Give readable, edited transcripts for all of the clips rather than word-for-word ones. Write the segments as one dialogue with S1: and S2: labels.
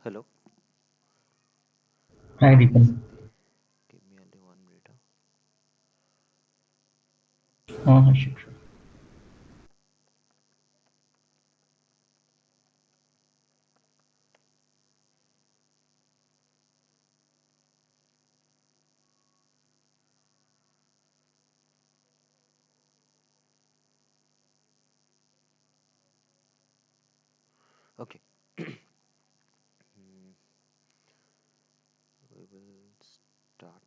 S1: Hello.
S2: Hi,
S1: Yes,
S2: Deepan.
S1: Sakti. Give me only 1 minute.
S2: हाँ, sure.
S1: Okay. Hmm, we will start.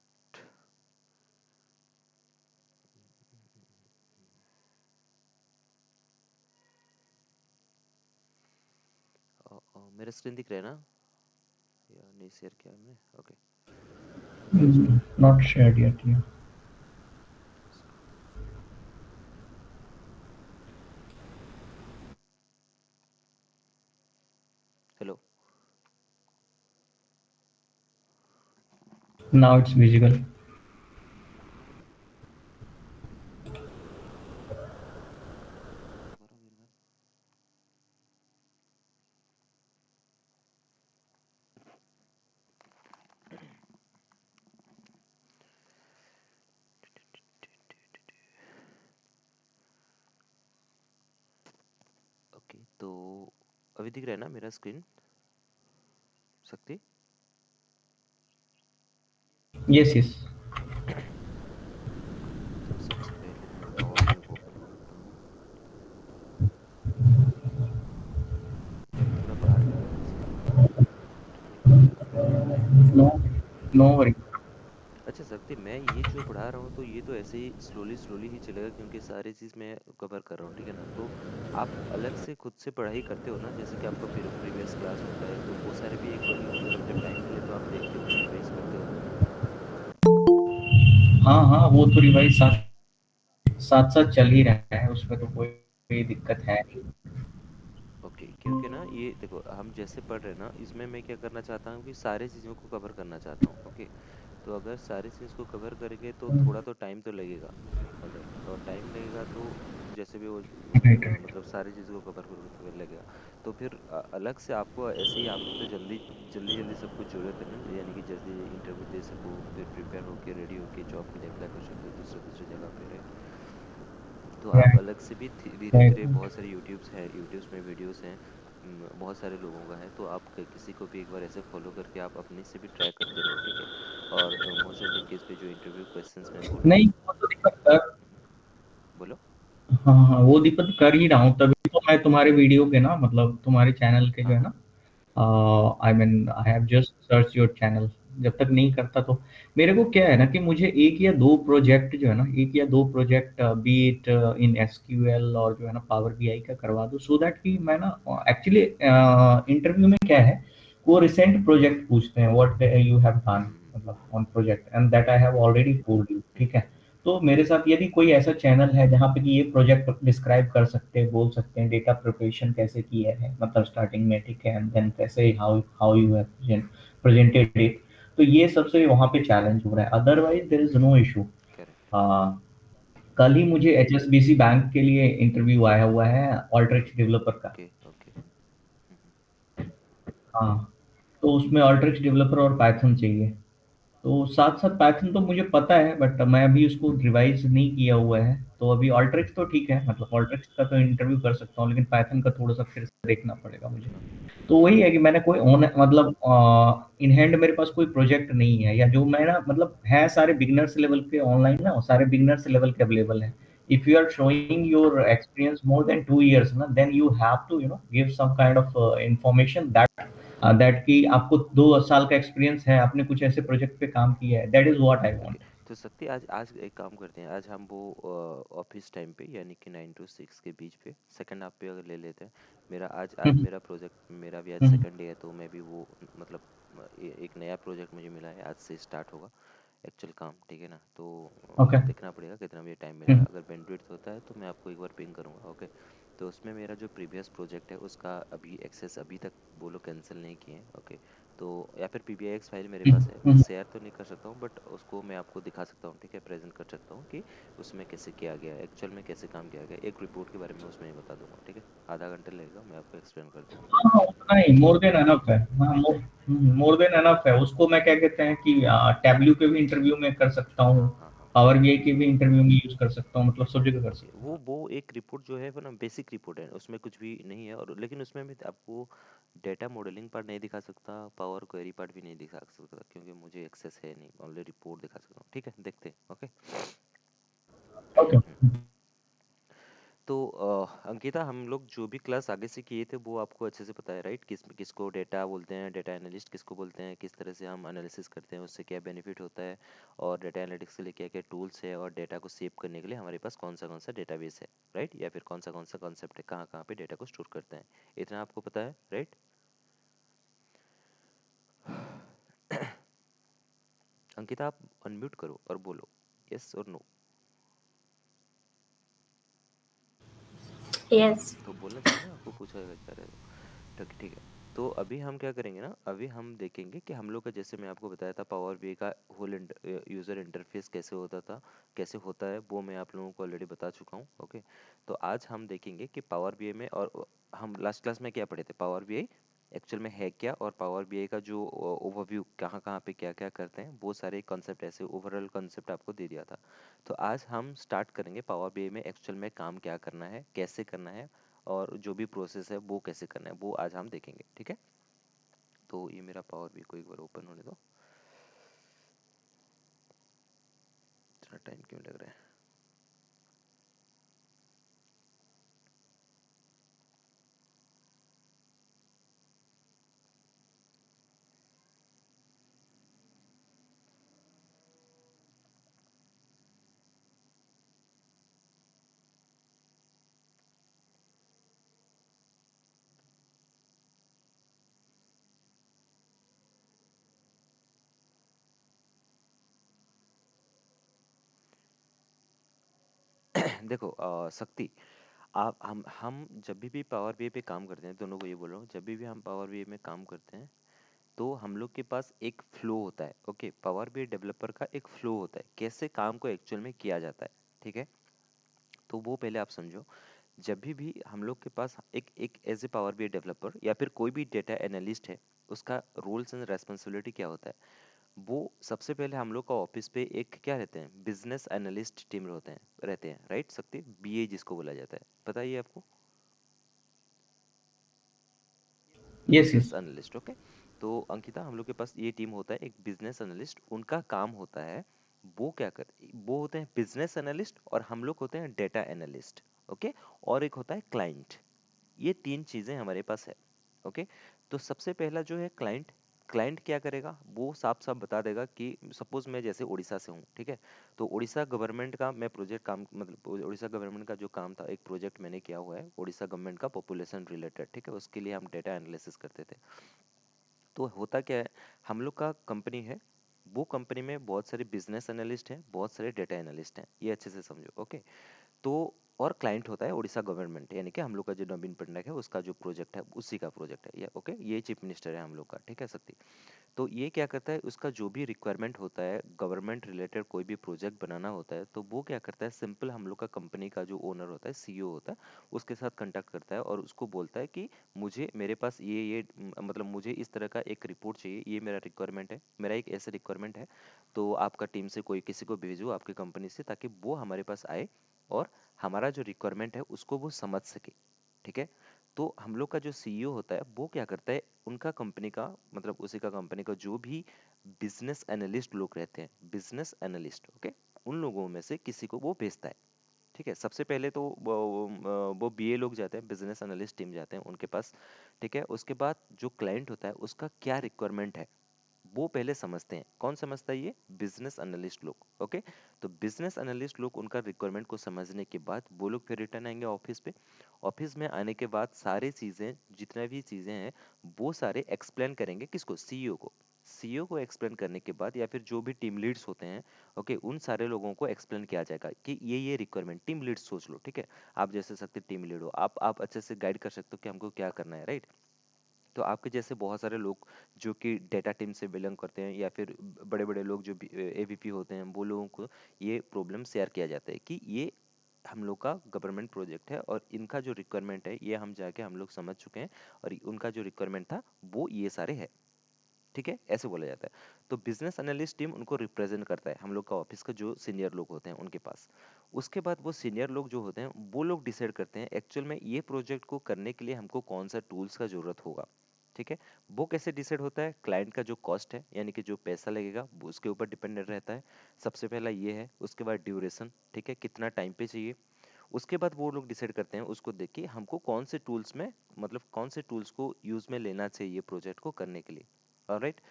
S1: मेरा screen दिख रहा है ना? या नहीं शेयर किया हमने? Okay.
S2: Not shared yet. Yeah.
S1: Hello.
S2: Now it's visible.
S1: Okay, तो अभी दिख रहा है ना मेरा स्क्रीन? शक्ति.
S2: Yes, yes.
S1: तो सबसे पहले मैं पावर पॉइंट को ओपन करता हूँ. ये थोड़ा बढ़ा देना वैसे. ठीक है.
S2: No, no worry.
S1: अच्छा शक्ति, मैं ये जो पढ़ा रहा हूँ तो ये तो ऐसे ही स्लोली स्लोली ही चलेगा, क्योंकि सारी चीज़ मैं कवर कर रहा हूँ, ठीक है ना? तो आप अलग से खुद से पढ़ाई करते हो ना, जैसे कि आपका प्रीवियस क्लास होता है, तो वो सारे भी एक बार मतलब जब टाइम मिले तो आप देखते हो, रिवाइज करते हो ना?
S2: हाँ हाँ, वो तो रिवाइज साथ साथ साथ चल ही रहा है, उसमें तो कोई दिक्कत है नहीं।
S1: ओके, क्योंकि ना ये देखो, हम जैसे पढ़ रहे हैं ना, इसमें मैं क्या करना चाहता हूँ कि सारी चीज़ों को कवर करना चाहता हूँ. ओके. तो अगर सारी चीज़ को कवर करेंगे तो थोड़ा तो टाइम तो लगेगा. ऑलराइट, और टाइम लगेगा तो जैसे भी
S2: राइट राइट।
S1: मतलब सारी चीज़ों को कवर करते हुए लगेगा. तो फिर अलग से आपको ऐसे ही आप तो जल्दी जल्दी जल्दी सब कुछ ज़रूरत है ना, यानी कि जल्दी इंटरव्यू दे सको, फिर प्रिपेयर होके रेडी होके जॉब के लिए अप्लाई कर सकते हो दूसरे दूसरे जगह पे, राइट? तो आप
S2: राइट
S1: अलग से भी धीरे
S2: राइट
S1: धीरे,
S2: राइट।
S1: बहुत सारे यूट्यूब्स हैं, यूट्यूब्स में वीडियोस हैं. बहुत सारे लोगों का है, तो आप किसी को भी एक बार ऐसे फॉलो करके आप अपने से भी ट्राई करते रहो, ठीक है? और मोस्ट ऑफ द केस पे जो इंटरव्यू क्वेश्चंस मैं बोल रहा हूँ.
S2: नहीं, वो तो दिक्कत कर।
S1: बोलो.
S2: हाँ हाँ, वो दिक्कत कर ही रहा हूँ, तभी तो मैं तुम्हारे वीडियो के ना, मतलब तुम्हारे चैनल के जो
S1: हाँ
S2: है
S1: हाँ.
S2: ना, I mean I have just search your channel. जब तक नहीं करता तो मेरे को क्या है ना कि मुझे एक या दो प्रोजेक्ट जो है ना, एक या दो project B it in SQL और जो है ना पावर बीआई का करवा दो, सो दैट कि मैं ना एक्चुअली इंटरव्यू में क्या है, वो रिसेंट प्रोजेक्ट पूछते हैं, व्हाट यू हैव डन,
S1: हम्म.
S2: मतलब on project, and that I have already told you, ठीक है? तो मेरे साथ यदि कोई ऐसा चैनल है जहाँ पे कि ये प्रोजेक्ट डिस्क्राइब कर सकते हैं, बोल सकते हैं डेटा प्रिपरेशन कैसे किया है, मतलब स्टार्टिंग में, ठीक है, एंड देन कैसे how how you have presented it, तो ये सबसे वहाँ पे चैलेंज हो रहा है, otherwise there is no issue.
S1: Correct.
S2: कल ही मुझे एचएसबीसी बैंक के लिए इंटरव्यू आया हुआ है, ऑल्ट्रिक्स डेवलपर का।
S1: Okay okay.
S2: हाँ, तो उसमें ऑल्ट्रिक्स डेवलपर और पाइथन चाहिए। तो साथ साथ पाइथन तो मुझे पता है, बट मैं अभी उसको रिवाइज नहीं किया हुआ है, तो अभी ऑल्ट्रिक्स तो ठीक है, मतलब ऑल्ट्रिक्स का तो इंटरव्यू कर सकता हूँ, लेकिन पाइथन का थोड़ा सा फिर से देखना पड़ेगा मुझे। तो वही है कि मैंने कोई ऑन मतलब इन हैंड मेरे पास कोई प्रोजेक्ट नहीं है, या जो मैं ना मतलब है सारे बिगिनर्स लेवल के ऑनलाइन ना, सारे बिगिनर्स लेवल के अवेलेबल हैं। If you are showing your experience more than 2 years ना, then you have to give some kind of information that कि आपको 2 साल का एक्सपीरियंस है, आपने कुछ ऐसे प्रोजेक्ट पे काम किया है, that is what I
S1: okay,
S2: want.
S1: तो सत्य, आज आज एक काम करते हैं, आज हम वो ऑफिस टाइम पे, यानी कि 9 to 6 के बीच पे सेकंड हाफ पे अगर ले लेते हैं. मेरा आज आज मेरा प्रोजेक्ट, मेरा भी आज सेकंड डे है, तो मैं भी वो मतलब एक नया प्रोजेक्ट मुझे मिला है, आज से स्टार्ट होगा एक्चुअल काम, ठीक है ना? तो
S2: ओके।
S1: देखना पड़ेगा कितना मुझे टाइम मिलेगा. अगर बैंडविड्थ होता है तो मैं आपको एक बार पिंग करूंगा. ओके. तो उसमें मेरा जो प्रीवियस प्रोजेक्ट है उसका अभी एक्सेस अभी तक वो लोग कैंसिल नहीं किए हैं। ओके, तो या फिर पीबीआईएक्स फाइल मेरे पास है, मैं
S2: हम्म,
S1: शेयर तो नहीं कर सकता हूँ बट उसको मैं आपको दिखा सकता हूँ, ठीक है, प्रेजेंट कर सकता हूँ कि उसमें कैसे किया गया है, एक्चुअल में कैसे काम किया गया है। एक रिपोर्ट के बारे में उसमें ही बता दूंगा, ठीक है, आधा घंटा लगेगा, मैं आपको एक्सप्लेन कर दूंगा।
S2: हाँ, उतना ही मोर देन एनफ है। हाँ, मोर देन एनफ है। उसको मैं क्या कहते हैं कि टैबल्यू के भी इंटरव्यू में कर सकता हूँ,
S1: हाँ हाँ हाँ।
S2: पावर बीआई के भी इंटरव्यू में यूज कर सकता हूँ, मतलब सब जगह कर
S1: ओके,
S2: सकता हूँ।
S1: वो एक रिपोर्ट जो है वो ना बेसिक रिपोर्ट है, उसमें कुछ भी नहीं है, और लेकिन उसमें मैं आपको डेटा मॉडलिंग पार्ट नहीं दिखा सकता, पावर क्वेरी पार्ट भी नहीं दिखा सकता क्योंकि मुझे एक्सेस है नहीं, ओनली रिपोर्ट दिखा सकता हूँ, ठीक है, देखते हैं। ओके।
S2: ओके।
S1: तो अंकिता, हम लोग जो भी क्लास आगे से किए थे वो आपको अच्छे से पता है, राइट? किसको डेटा बोलते हैं, डेटा एनालिस्ट किसको बोलते हैं, किस तरह से हम एनालिसिस करते हैं, उससे क्या बेनिफिट होता है, और डेटा एनालिटिक्स के लिए क्या क्या टूल्स है, और डेटा को सेव करने के लिए हमारे पास कौन सा डेटाबेस है, राइट? या फिर कौन सा कॉन्सेप्ट है, कहाँ कहाँ पे डेटा को स्टोर करते हैं, इतना आपको पता है, राइट? अंकिता, आप अनम्यूट करो और बोलो यस और नो।
S3: यस।
S1: तो बोलना चाहिए ना, आपको पूछा जा रहा है तो। ठीक ठीक है। तो अभी हम क्या करेंगे ना, अभी हम देखेंगे कि हम लोग का, जैसे मैं आपको बताया था, पावर बीआई का होल यूज़र इंटरफेस कैसे होता था, कैसे होता है, वो मैं आप लोगों को ऑलरेडी बता चुका हूँ। ओके, तो आज हम देखेंगे कि पावर बीआई में, और हम लास्ट क्लास में क्या पढ़े थे, पावर बीआई एक्चुअल में है क्या, और पावर बीआई का जो ओवरव्यू कहाँ कहाँ पे क्या क्या करते हैं, वो सारे कॉन्सेप्ट, ऐसे ओवरऑल कॉन्सेप्ट आपको दे दिया था। तो आज हम स्टार्ट करेंगे पावर बीआई में एक्चुअल में काम क्या करना है, कैसे करना है, और जो भी प्रोसेस है वो कैसे करना है, वो आज हम देखेंगे, ठीक है? तो ये मेरा पावर भी को एक बार ओपन होने दो। इतना टाइम क्यों लग रहा है? देखो शक्ति, आप हम जब भी पावर बीआई पे काम करते हैं, दोनों को ये बोल रहा हूँ, जब भी हम पावर बीआई में काम करते हैं तो हम लोग के पास एक फ्लो होता है। ओके, पावर बीआई डेवलपर का एक फ्लो होता है, कैसे काम को एक्चुअल में किया जाता है, ठीक है? तो वो पहले आप समझो। जब भी हम लोग के पास एक एक as a power BI developer या फिर कोई भी डेटा एनालिस्ट है, उसका रोल्स एंड रेस्पॉन्सिबिलिटी क्या होता है? वो सबसे पहले हम लोग का ऑफिस पे एक क्या रहते हैं, बिजनेस एनालिस्ट टीम रहते हैं, राइट शक्ति? बीए जिसको बोला जाता है, पता है ये आपको?
S2: Yes,
S1: business
S2: yes.
S1: Analyst. Okay, तो अंकिता, हम लोग के पास ये टीम होता है, एक बिजनेस एनालिस्ट, उनका काम होता है, वो क्या कर वो होते हैं बिजनेस एनालिस्ट, और हम लोग होते हैं डेटा एनालिस्ट। ओके, और एक होता है क्लाइंट। ये तीन चीजें हमारे पास है। ओके, तो सबसे पहला जो है क्लाइंट, क्लाइंट क्या करेगा, वो साफ साफ बता देगा कि सपोज मैं जैसे उड़ीसा से हूँ, ठीक है, तो उड़ीसा गवर्नमेंट का मैं प्रोजेक्ट काम, मतलब उड़ीसा गवर्नमेंट का जो काम था, एक प्रोजेक्ट मैंने किया हुआ है उड़ीसा गवर्नमेंट का पॉपुलेशन रिलेटेड, ठीक है, उसके लिए हम डेटा एनालिसिस करते थे। तो होता क्या है, हम लोग का कंपनी है, वो कंपनी में बहुत सारे बिजनेस एनालिस्ट हैं, बहुत सारे डेटा एनालिस्ट हैं, ये अच्छे से समझो। ओके, तो और क्लाइंट होता है उड़ीसा गवर्नमेंट, यानी कि हम लोग का जो नवीन पटनायक है उसका जो प्रोजेक्ट है, उसी का प्रोजेक्ट है ये। ओके, ये चीफ मिनिस्टर है हम लोग का, ठीक है शक्ति? तो ये क्या करता है, उसका जो भी रिक्वायरमेंट होता है, गवर्नमेंट रिलेटेड कोई भी प्रोजेक्ट बनाना होता है, तो वो क्या करता है, सिंपल हम लोग का कंपनी का जो ओनर होता है, सीईओ होता है, उसके साथ कांटेक्ट करता है और उसको बोलता है कि मुझे, मेरे पास मतलब मुझे इस तरह का एक रिपोर्ट चाहिए, ये मेरा रिक्वायरमेंट है, मेरा एक ऐसा रिक्वायरमेंट है, तो आपका टीम से कोई किसी को भेजो आपकी कंपनी से, ताकि वो हमारे पास आए और हमारा जो रिक्वायरमेंट है उसको वो समझ सके, ठीक है? तो हम लोग का जो सीईओ होता है वो क्या करता है, उनका कंपनी का, मतलब उसी का कंपनी का जो भी बिजनेस एनालिस्ट लोग रहते हैं, बिजनेस एनालिस्ट, ओके, उन लोगों में से किसी को वो भेजता है, ठीक है? सबसे पहले तो वो बीए लोग जाते हैं, बिजनेस एनालिस्ट टीम जाते हैं उनके पास, ठीक है? उसके बाद जो क्लाइंट होता है उसका क्या रिक्वायरमेंट है वो पहले समझते हैं। कौन समझता है? ये बिजनेस एनालिस्ट लोग। ओके, तो बिजनेस एनालिस्ट लोग उनका रिक्वायरमेंट को समझने के बाद वो लोग फिर रिटर्न आएंगे ऑफिस पे। ऑफिस में आने के बाद सारी चीजें, जितने भी चीजें हैं, वो सारे एक्सप्लेन करेंगे किसको? सीईओ को। सीईओ को एक्सप्लेन करने के बाद या फिर जो भी टीम लीड्स होते हैं, ओके, उन सारे लोगों को एक्सप्लेन किया जाएगा कि ये रिक्वायरमेंट, टीम लीड सोच लो, ठीक है, आप जैसे सकते टीम लीड हो, आप अच्छे से गाइड कर सकते हो कि हमको क्या करना है, राइट। तो आपके जैसे बहुत सारे लोग जो कि डेटा टीम से बिलोंग करते हैं या फिर बड़े बड़े लोग जो एवीपी होते हैं, वो लोगों को ये प्रॉब्लम शेयर किया जाता है कि ये हम लोग का गवर्नमेंट प्रोजेक्ट है और इनका जो रिक्वायरमेंट है ये हम जाके हम लोग समझ चुके हैं, और उनका जो रिक्वायरमेंट था वो ये सारे है, ठीक है, ऐसे बोला जाता है। तो बिजनेस एनालिस्ट टीम उनको रिप्रेजेंट करता है हम लोग का ऑफिस का जो सीनियर लोग होते हैं उनके पास। उसके बाद वो सीनियर लोग जो होते हैं वो लोग डिसाइड करते हैं एक्चुअल में ये प्रोजेक्ट को करने के लिए हमको कौन सा टूल्स का जरूरत होगा, ठीक है। वो कैसे डिसाइड होता है, क्लाइंट का जो कॉस्ट है यानी कि जो पैसा लगेगा वो उसके ऊपर डिपेंडेंट रहता है। सबसे पहला ये है, उसके बाद ड्यूरेशन, ठीक है, कितना टाइम पे चाहिए। उसके बाद वो लोग डिसाइड करते हैं उसको देख के हमको कौन से टूल्स में, मतलब कौन से टूल्स को यूज में लेना चाहिए प्रोजेक्ट को करने के लिए, ऑलराइट।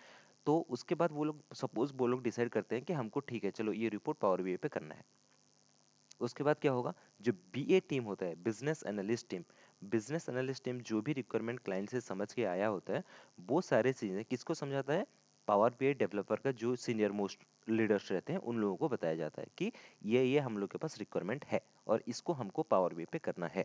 S1: तो उसके बाद वो लोग, सपोज वो लोग डिसाइड करते हैं कि हमको ठीक है चलो ये रिपोर्ट पावर बीआई पे करना है। उसके बाद क्या होगा, जो बीए टीम होता है, बिजनेस एनालिस्ट टीम जो भी रिक्वायरमेंट क्लाइंट से समझ के आया होता है, वो सारे चीजें किसको समझाता है, पावर बीआई डेवलपर का जो सीनियर मोस्ट लीडर्स रहते हैं उन लोगों को बताया जाता है कि ये हम लोग के पास रिक्वायरमेंट है और इसको हमको पावर बीआई पे करना है,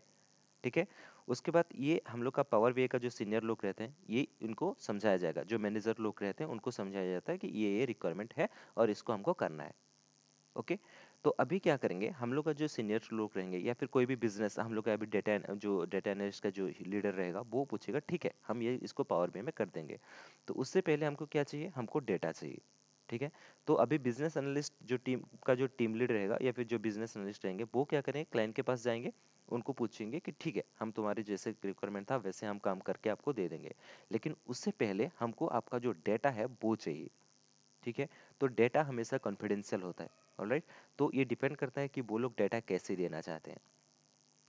S1: ठीक है। उसके बाद ये हम लोग का पावर बीआई का जो सीनियर लोग रहते हैं ये इनको समझाया जाएगा, जो मैनेजर लोग रहते हैं उनको समझाया जाता है कि ये रिक्वायरमेंट है और इसको हमको करना है, ओके। तो अभी क्या करेंगे, हम लोग का जो सीनियर लोग रहेंगे या फिर कोई भी बिजनेस, हम लोग का अभी जो डेटा एनालिस्ट का जो लीडर रहेगा वो पूछेगा ठीक है हम ये इसको पावर बीआई में कर देंगे। तो उससे पहले हमको क्या चाहिए, हमको डेटा चाहिए, ठीक है। तो अभी बिजनेस एनालिस्ट जो टीम का जो टीम लीड रहेगा या फिर जो बिजनेस एनालिस्ट रहेंगे वो क्या करेंगे, क्लाइंट के पास जाएंगे, उनको पूछेंगे कि ठीक है हम तुम्हारे जैसे रिक्वायरमेंट था वैसे हम काम करके आपको दे देंगे, लेकिन उससे पहले हमको आपका जो डेटा है वो चाहिए, ठीक है। तो डेटा हमेशा कॉन्फिडेंशियल होता है, ऑलराइट। तो ये डिपेंड करता है कि वो लोग डेटा कैसे देना चाहते हैं।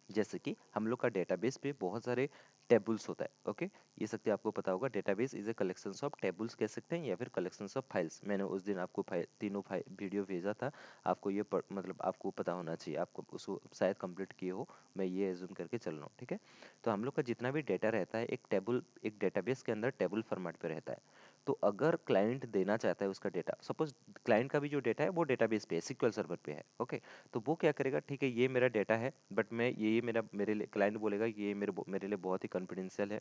S1: जैसे कि हम लोग का डेटाबेस पे बहुत सारे टेबल्स होता है, ओके। ये सकते आपको पता होगा, database is a collection of tables कह सकते हैं या फिर कलेक्शन ऑफ फाइल्स। मैंने उस दिन आपको तीनों वीडियो भेजा था, आपको ये मतलब आपको पता होना चाहिए, आपको उसको शायद कंप्लीट किए हो, मैं ये एज्यूम करके चल रहा हूँ, ठीक है। तो हम लोग का जितना भी डेटा रहता है एक टेबल, एक डेटाबेस के अंदर टेबल फॉर्मेट पे रहता है। तो अगर क्लाइंट देना चाहता है उसका डेटा, सपोज क्लाइंट का भी जो डेटा है वो डेटाबेस पे है, SQL सर्वर पे है, ओके। तो वो क्या करेगा, ठीक है ये मेरा डेटा है बट मैं ये मेरे लिए, क्लाइंट बोलेगा कि ये मेरे लिए बहुत ही कॉन्फिडेंशियल है,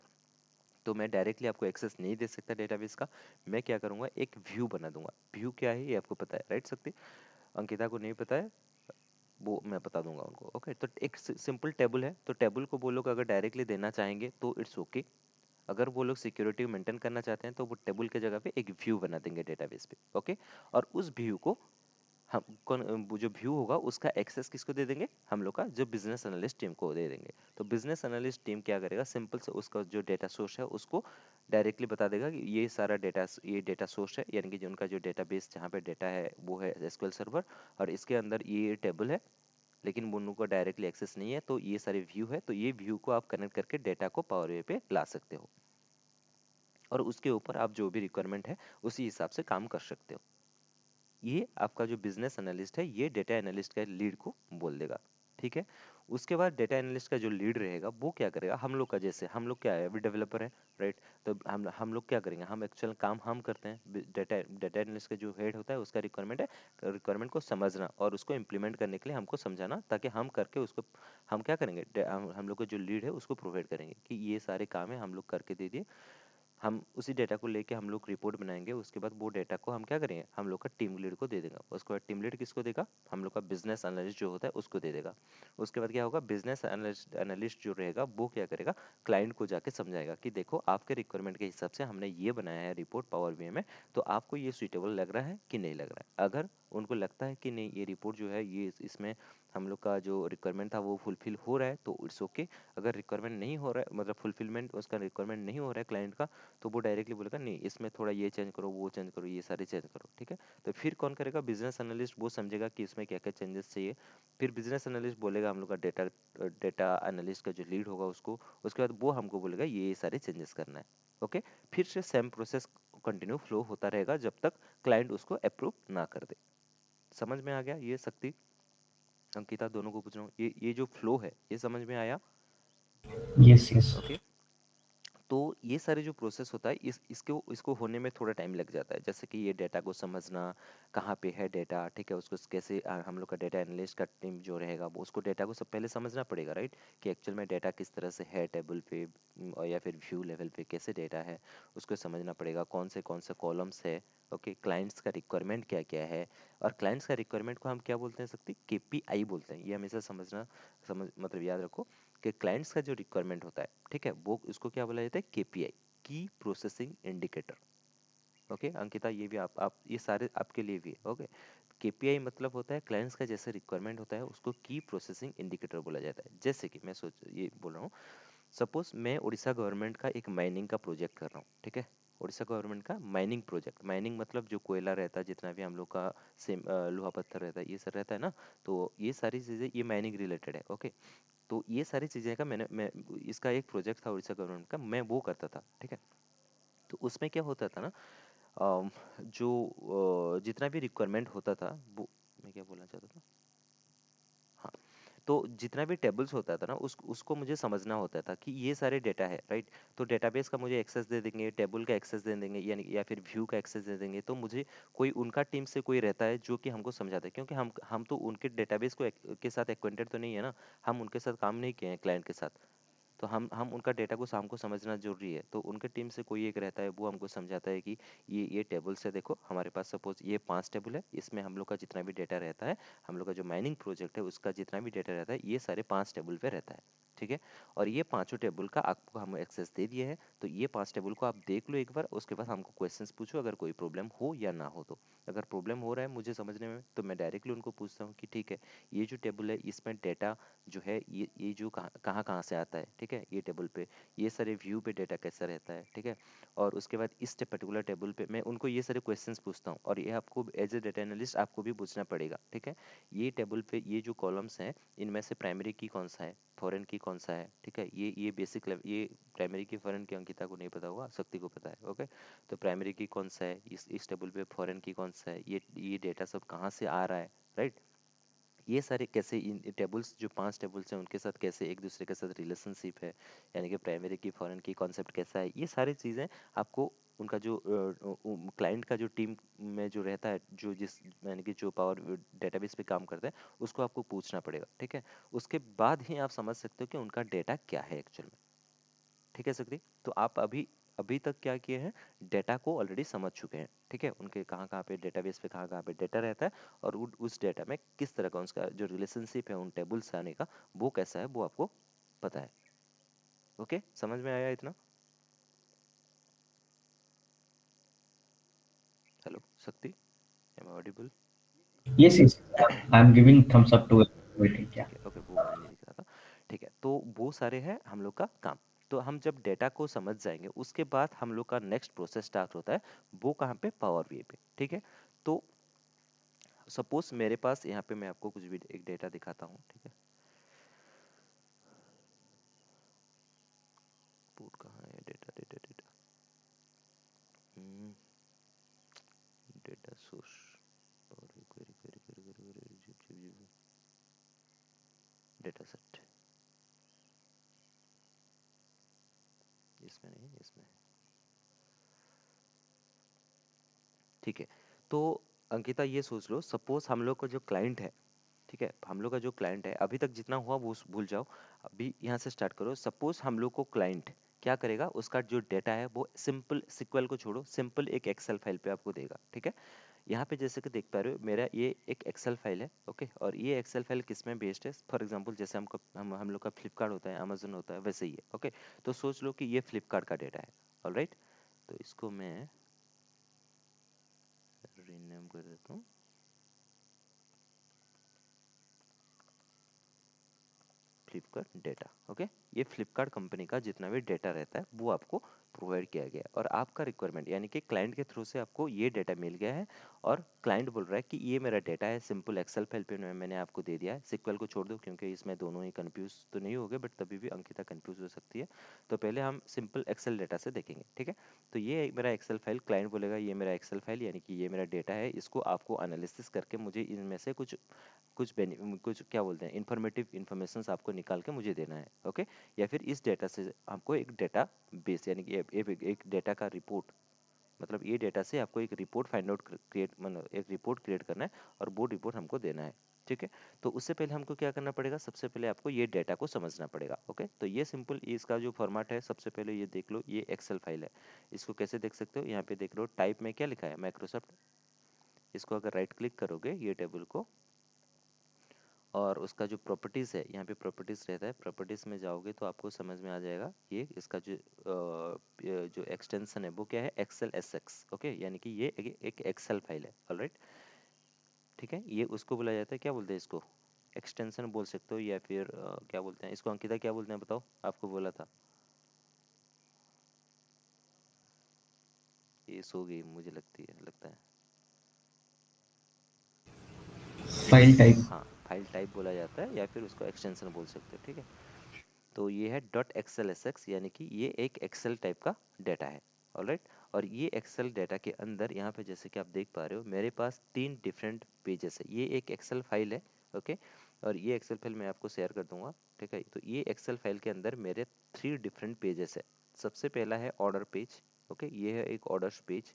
S1: तो मैं डायरेक्टली आपको एक्सेस नहीं दे सकता डेटाबेस का। मैं क्या करूंगा, एक व्यू बना दूंगा। व्यू क्या है ये आपको पता है, राइट सकते, अंकिता को नहीं पता है, वो मैं बता दूंगा उनको, ओके। तो एक सिंपल टेबल है, तो टेबल को वो लोग अगर डायरेक्टली देना चाहेंगे तो इट्स ओके। अगर वो लोग सिक्योरिटी मेंटेन करना चाहते हैं तो वो टेबल के जगह पे एक व्यू बना देंगे डेटाबेस पे, ओके। और उस व्यू को हम कौन, वो जो व्यू होगा उसका एक्सेस किसको दे देंगे, हम लोग का जो बिजनेस एनालिस्ट टीम को दे देंगे। तो बिजनेस एनालिस्ट टीम क्या करेगा, सिंपल से उसका जो डेटा सोर्स है उसको डायरेक्टली बता देगा कि ये सारा डेटा, ये डेटा सोर्स है, यानी कि जो उनका जो डेटाबेस जहाँ पे डेटा है वो है एसक्यूएल सर्वर, और इसके अंदर ये टेबल है, लेकिन वो उनको डायरेक्टली एक्सेस नहीं है, तो ये सारे व्यू है, तो ये व्यू को आप कनेक्ट करके डेटा को पावर वे पे ला सकते हो, और उसके ऊपर आप जो भी रिक्वायरमेंट है उसी हिसाब से काम कर सकते हो। ये आपका जो बिजनेस एनालिस्ट है ये डेटा एनालिस्ट का लीड को बोल देगा, ठीक है। उसके बाद डेटा एनालिस्ट का जो लीड रहेगा वो क्या करेगा, हम लोग का जैसे हम लोग क्या है अभी डेवलपर है, राइट। तो हम लोग क्या करेंगे, हम एक्चुअल काम हम करते हैं, डेटा एनालिस्ट का जो हेड होता है उसका रिक्वायरमेंट है, रिक्वायरमेंट को समझना और उसको इम्प्लीमेंट करने के लिए हमको समझाना, ताकि हम करके उसको, हम क्या करेंगे, हम लोग का जो लीड है उसको प्रोवाइड करेंगे कि ये सारे काम है हम लोग करके दे दिए। हम उसी डेटा को लेके हम लोग रिपोर्ट बनाएंगे, उसके बाद वो डेटा को हम क्या करेंगे, हम लोग का टीम लीड को दे देगा, उसके बाद टीम लीड किसको देगा, हम लोग का बिजनेस एनालिस्ट जो होता है उसको दे देगा। उसके बाद क्या होगा, बिजनेस एनालिस्ट जो रहेगा वो क्या करेगा, क्लाइंट को जाके समझाएगा कि देखो आपके रिक्वायरमेंट के हिसाब से हमने ये बनाया है रिपोर्ट पावर बीआई में, तो आपको ये सुइटेबल लग रहा है कि नहीं लग रहा है। अगर उनको लगता है कि नहीं ये रिपोर्ट जो है ये इसमें हम लोग का जो रिक्वायरमेंट था वो फुलफिल हो रहा है तो इट्स ओके। अगर रिक्वायरमेंट नहीं हो रहा है, मतलब फुलफिलमेंट उसका रिक्वायरमेंट नहीं हो रहा है क्लाइंट का, तो वो डायरेक्टली बोलेगा नहीं इसमें थोड़ा ये चेंज करो, वो चेंज करो, ये सारे चेंज करो, ठीक है। तो फिर कौन करेगा, बिजनेस एनालिस्ट, वो समझेगा कि इसमें क्या क्या चेंजेस चाहिए। फिर बिजनेस एनालिस्ट बोलेगा हम लोग का डेटा एनालिस्ट का जो लीड होगा उसको, उसके बाद वो हमको बोलेगा ये सारे चेंजेस करना है, ओके। फिर से सेम प्रोसेस कंटिन्यू फ्लो होता रहेगा जब तक क्लाइंट उसको अप्रूव ना कर दे। समझ में आ गया ये शक्ति, अंकिता, दोनों को पूछ रहा हूँ, ये जो फ्लो है ये समझ में आया,
S2: यस, यस।
S1: ओके। तो ये सारे जो प्रोसेस होता है इसको इसको होने में थोड़ा टाइम लग जाता है, जैसे कि ये डेटा को समझना, कहाँ पे है डेटा, ठीक है, उसको कैसे हम लोग का डेटा एनालिस्ट का टीम जो रहेगा वो उसको डेटा को सब पहले समझना पड़ेगा, राइट, कि एक्चुअल में डेटा किस तरह से है टेबल पे, और या फिर व्यू लेवल पे कैसे डेटा है, उसको समझना पड़ेगा, कौन से कॉलम्स है, ओके, क्लाइंट्स का रिक्वायरमेंट क्या क्या है, और क्लाइंट्स का रिक्वायरमेंट को हम क्या बोलते हैं सकते, केपीआई बोलते हैं, ये हमेशा मतलब याद रखो कि क्लाइंट्स का जो रिक्वायरमेंट होता है, ठीक है, वो उसको क्या बोला जाता है, केपीआई, की प्रोसेसिंग इंडिकेटर। ओके अंकिता, ये भी आप ये सारे आपके लिए भी है, ओके। केपीआई मतलब होता है क्लाइंट्स का जैसे रिक्वायरमेंट होता है उसको की प्रोसेसिंग इंडिकेटर बोला जाता है। जैसे कि मैं सोच ये बोल रहा हूँ, सपोज मैं उड़ीसा गवर्नमेंट का एक माइनिंग का प्रोजेक्ट कर रहा हूँ, ठीक है, उड़ीसा गवर्नमेंट का माइनिंग प्रोजेक्ट, माइनिंग मतलब जो कोयला रहता है, जितना भी हम लोग का सेम लोहा पत्थर रहता है, ये सब रहता है ना, तो ये सारी चीज़ें ये माइनिंग रिलेटेड है, ओके। तो ये सारी चीज़ें का मैं इसका एक प्रोजेक्ट था उड़ीसा गवर्नमेंट का, मैं वो करता था, ठीक है। तो उसमें क्या होता था ना, जो जितना भी रिक्वायरमेंट होता था वो, मैं क्या बोलना चाहता था, हाँ, तो जितना भी टेबल्स होता था ना उसको मुझे समझना होता था कि ये सारे डेटा है, राइट। तो डेटाबेस का मुझे एक्सेस दे देंगे, टेबल का एक्सेस दे देंगे, यानी या फिर व्यू का एक्सेस दे देंगे, तो मुझे कोई उनका टीम से कोई रहता है जो कि हमको समझाता है, क्योंकि हम तो उनके डेटाबेस के साथ एक्वेंटेड तो नहीं है ना, हम उनके साथ काम नहीं किए हैं क्लाइंट के साथ, तो हम उनका डेटा को हमको समझना जरूरी है, तो उनके टीम से कोई एक रहता है, वो हमको समझाता है कि ये टेबल्स है, देखो हमारे पास सपोज ये 5 टेबल है, इसमें हम लोग का जितना भी डेटा रहता है, हम लोग का जो माइनिंग प्रोजेक्ट है उसका जितना भी डेटा रहता है, ये सारे 5 टेबल पे रहता है, ठीक है। और ये पांचों टेबल का आपको हम एक्सेस दे दिए हैं, तो ये 5 टेबल को आप देख लो एक बार, उसके बाद हमको क्वेश्चंस पूछो अगर कोई प्रॉब्लम हो या ना हो। तो अगर प्रॉब्लम हो रहा है मुझे समझने में, तो मैं डायरेक्टली उनको पूछता हूँ कि ठीक है, ये जो टेबल है इसमें डेटा जो है ये जो कहाँ कहाँ से आता है, ठीक है, ये टेबल पे ये सारे व्यू पे डेटा कैसा रहता है, ठीक है। और उसके बाद इस पर्टिकुलर टेबल पे मैं उनको ये सारे क्वेश्चंस पूछता हूँ, और ये आपको एज ए डेटा एनालिस्ट आपको भी पूछना पड़ेगा, ठीक है। ये टेबल पे ये जो कॉलम्स हैं, इनमें से प्राइमरी की कौन सा है, फॉरेन की कौन सा है, ठीक है, ये बेसिक लेवल, ये प्राइमरी की फॉरेन की अंकिता को नहीं पता होगा, शक्ति को पता है, ओके। तो प्राइमरी की कौन सा है, इस टेबल पे फॉरेन की कौन सा है, ये डेटा सब कहाँ से आ रहा है, राइट। ये सारे कैसे इन टेबल्स, जो 5 टेबल्स हैं उनके साथ कैसे एक दूसरे के साथ रिलेशनशिप है, यानी कि प्राइमरी की फॉरेन की कॉन्सेप्ट कैसा है, ये सारी चीज़ें आपको उनका जो क्लाइंट का जो टीम में जो रहता है, जो जिस यानी कि जो पावर डेटाबेस पे काम करता है, उसको आपको पूछना पड़ेगा, ठीक है। उसके बाद ही आप समझ सकते हो कि उनका डेटा क्या है एक्चुअल में, ठीक है सकरी। तो आप अभी अभी तक क्या किए हैं, डेटा को ऑलरेडी समझ चुके हैं, ठीक है, उनके कहाँ कहाँ पे डेटाबेस पे कहाँ कहाँ पे डेटा रहता है, और उस डेटा में किस तरह का उसका जो रिलेशनशिप है उन टेबल से आने का, वो कैसा है वो आपको पता है। ओके, समझ में आया इतना? Hello Shakti, am I audible?
S2: Yes, yes. I'm giving thumbs up to everything. Yeah.
S1: ठीक है, ओके, वो मैं नहीं दिख रहा था, ठीक है। तो वो सारे हैं हम लोग का काम। तो हम जब डेटा को समझ जाएंगे उसके बाद हम लोग का नेक्स्ट प्रोसेस स्टार्ट होता है, वो कहाँ पे, पावर बीआई पे, ठीक है। तो सपोज मेरे पास यहाँ पे मैं आपको कुछ भी एक डेटा दिखाता हूँ, ठीक है। पुट कहाँ है, data data data, data source, query query query query query zip zip zip, data set, इसमें नहीं, इसमें, ठीक है। तो अंकिता ये सोच लो, सपोज हम लोग का जो क्लाइंट है, ठीक है, हम लोग का जो क्लाइंट है, अभी तक जितना हुआ वो भूल जाओ, अभी यहाँ से स्टार्ट करो। सपोज हम लोग को क्लाइंट क्या करेगा, उसका जो डेटा है वो सिंपल सिक्वल को छोड़ो, सिंपल एक एक्सेल फाइल पे आपको देगा, ठीक है। यहाँ पे जैसे कि देख पा रहे हो, मेरा ये एक एक्सेल फाइल है, ओके, और ये एक्सेल फाइल किस में बेस्ड है, फॉर एग्जांपल जैसे हम लोग का फ्लिपकार्ट होता है, अमेजन होता है, वैसे ही है, ओके। तो सोच लो कि ये फ्लिपकार्ट का डेटा है, ऑलराइट। तो इसको मैं रीनेम कर देता हूँ, फ्लिपकार्ट डेटा, ओके। ये फ्लिपकार्ट कंपनी का जितना भी डेटा रहता है वो आपको प्रोवाइड किया गया है और आपका रिक्वायरमेंट यानी कि क्लाइंट के थ्रू से आपको ये डेटा मिल गया है और क्लाइंट बोल रहा है कि ये मेरा डेटा है, सिंपल एक्सेल फाइल पे मैंने आपको दे दिया है। सिक्वल को छोड़ दो क्योंकि इसमें दोनों ही कंफ्यूज तो नहीं हो गए, बट तभी भी अंकिता कंफ्यूज हो सकती है। तो पहले हम सिंपल एक्सेल डेटा से देखेंगे, ठीक है। तो ये मेरा एक्सेल फाइल, क्लाइंट बोलेगा ये मेरा एक्सेल फाइल यानी कि ये मेरा डेटा है, इसको आपको एनालिसिस करके मुझे इनमें से कुछ कुछ कुछ क्या बोलते हैं इंफॉर्मेटिव इन्फॉर्मेशन आपको निकाल के मुझे देना है, ओके। या फिर इस डेटा से हमको एक डेटा बेस यानी कि एक डेटा का रिपोर्ट, मतलब ये डेटा से आपको एक रिपोर्ट फाइंड आउट क्रिएट मतलब एक रिपोर्ट क्रिएट करना है और वो रिपोर्ट हमको देना है, ठीक है। तो उससे पहले हमको क्या करना पड़ेगा, सबसे पहले आपको ये डेटा को समझना पड़ेगा, ओके। तो ये सिंपल इसका जो फॉर्मेट है, सबसे पहले ये देख लो, ये एक्सेल फाइल है। इसको कैसे देख सकते हो, यहाँ पे देख लो टाइप में क्या लिखा है, माइक्रोसॉफ्ट। इसको अगर राइट क्लिक करोगे ये टेबल को, और उसका जो प्रॉपर्टीज़ है, यहाँ पे प्रॉपर्टीज़ रहता है, प्रॉपर्टीज़ में जाओगे तो आपको समझ में आ जाएगा ये इसका जो एक्सटेंशन है वो क्या है, एक्सेल एस एक्स, ओके। यानी कि ये एक एक्सेल फाइल है, ऑलराइट, ठीक है। ये उसको बोला जाता है, क्या बोलते हैं इसको, एक्सटेंशन बोल सकते हो या फिर क्या बोलते हैं इसको, अंकिता क्या बोलते हैं बताओ, आपको बोला था। ये सो गई मुझे लगता है।
S2: File type.
S1: हाँ, फाइल टाइप बोला जाता है या फिर उसको एक्सटेंशन बोल सकते हो, ठीक है। तो ये है डॉट एक्सएल एस एक्स, यानी कि ये एक एक्सेल टाइप का डेटा है, ऑलराइट। और ये एक्सेल डेटा के अंदर यहाँ पे जैसे कि आप देख पा रहे हो मेरे पास 3 डिफरेंट पेजेस है। ये एक एक्सेल फाइल है, ओके। और ये एक्सेल फाइल मैं आपको शेयर कर दूंगा, ठीक है। तो ये एक्सेल फाइल के अंदर मेरे 3 डिफरेंट पेजेस है। सबसे पहला है ऑर्डर पेज, ओके, ये है एक ऑर्डर्स पेज।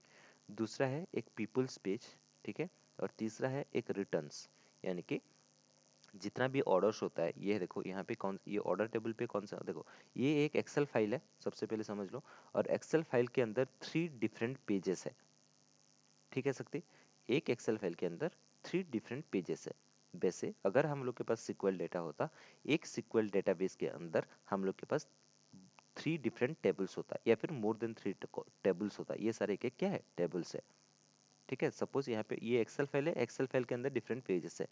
S1: दूसरा है एक पीपल्स पेज, ठीक है। और तीसरा है एक रिटर्न्स, यानी कि जितना भी ऑर्डर्स होता है, ये देखो यहाँ पे कौन, ये ऑर्डर टेबल पे कौन सा, देखो ये एक एक्सेल फाइल है, सबसे पहले समझ लो। और एक्सेल फाइल के अंदर 3 डिफरेंट पेजेस है, ठीक है सकती, एक एक्सेल फाइल के अंदर 3 डिफरेंट पेजेस है। वैसे अगर हम लोग के पास सिक्वल डेटा होता, एक सिक्वल डेटाबेस के अंदर हम लोग के पास 3 डिफरेंट टेबल्स होता या फिर मोर देन 3 टेबल्स होता। ये सारे के क्या है, टेबल्स है, ठीक है। सपोज यहाँ पे ये एक्सेल फाइल है, एक्सेल फाइल के अंदर डिफरेंट पेजेस है।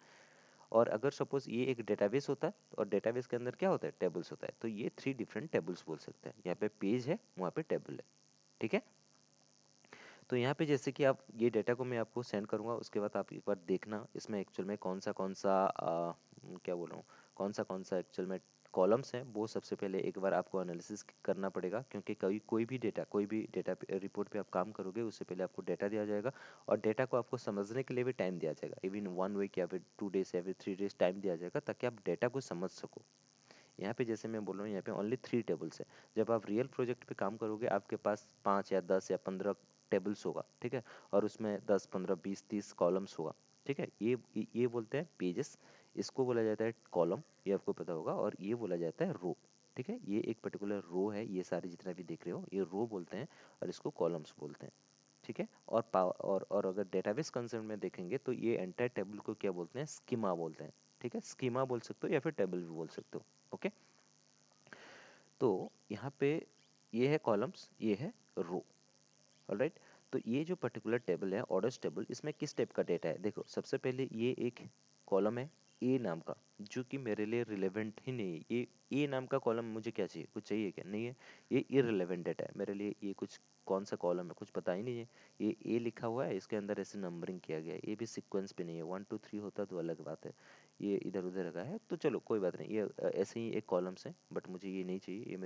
S1: और अगर सपोज ये एक डेटाबेस होता है और डेटाबेस के अंदर क्या होता है, टेबल्स होता है, तो ये 3 डिफरेंट टेबल्स बोल सकते हैं। यहाँ पे पेज है, वहाँ पे टेबल है, ठीक है। तो यहाँ पे जैसे कि आप ये डेटा को मैं आपको सेंड करूँगा, उसके बाद आप एक बार देखना इसमें एक्चुअल में क्या बोल रहा हूँ, कौन सा एक्चुअल में कॉलम्स हैं, वो सबसे पहले एक बार आपको एनालिसिस करना पड़ेगा। क्योंकि कोई भी डेटा रिपोर्ट पे आप काम करोगे उससे पहले आपको डेटा दिया जाएगा और डेटा को आपको समझने के लिए भी टाइम दिया जाएगा, इवन 1 वीक या फिर 2 डेज या फिर 3 डेज टाइम दिया जाएगा ताकि आप डेटा को समझ सको। यहाँ पे जैसे मैं बोल रहा हूँ, यहाँ पे ओनली 3 टेबल्स है। जब आप रियल प्रोजेक्ट पे काम करोगे आपके पास 5 या 10 या 15 टेबल्स होगा, ठीक है। और उसमें 10 15 20 30 कॉलम्स होगा, ठीक है। ये बोलते हैं पेजेस, इसको बोला जाता है कॉलम, ये आपको पता होगा। और ये बोला जाता है रो, ठीक है। ये एक पर्टिकुलर रो है, ये सारे जितना भी देख रहे हो ये रो बोलते हैं और इसको कॉलम्स बोलते हैं, ठीक है। और और अगर डेटाबेस कंसर्न में देखेंगे तो ये एंटायर टेबल को क्या बोलते हैं, स्कीमा बोलते हैं, ठीक है। स्कीमा बोल सकते हो या फिर टेबल भी बोल सकते हो, ओके। तो यहाँ पे ये है कॉलम्स, ये है रो, ऑलराइट। तो ये जो पर्टिकुलर टेबल है ऑर्डर्स टेबल, इसमें किस टाइप का डेटा है, देखो सबसे पहले ये एक कॉलम है ए नाम का, जो कि मेरे लिए रिलेवेंट ही नहीं है। ये ए नाम का कॉलम मुझे क्या चाहिए, कुछ चाहिए क्या, नहीं है। ये इररिलेवेंट डेटा है मेरे लिए, ये कुछ कौन सा कॉलम है कुछ पता ही नहीं है। ये ए लिखा हुआ है, इसके अंदर ऐसे नंबरिंग किया गया है, ये भी सीक्वेंस पे नहीं है, 1 2 3 होता तो अलग बात है। ये इधर उधर रखा है तो चलो कोई बात नहीं, ये ऐसे ही एक कॉलम्स है, बट मुझे ये नहीं चाहिए, ये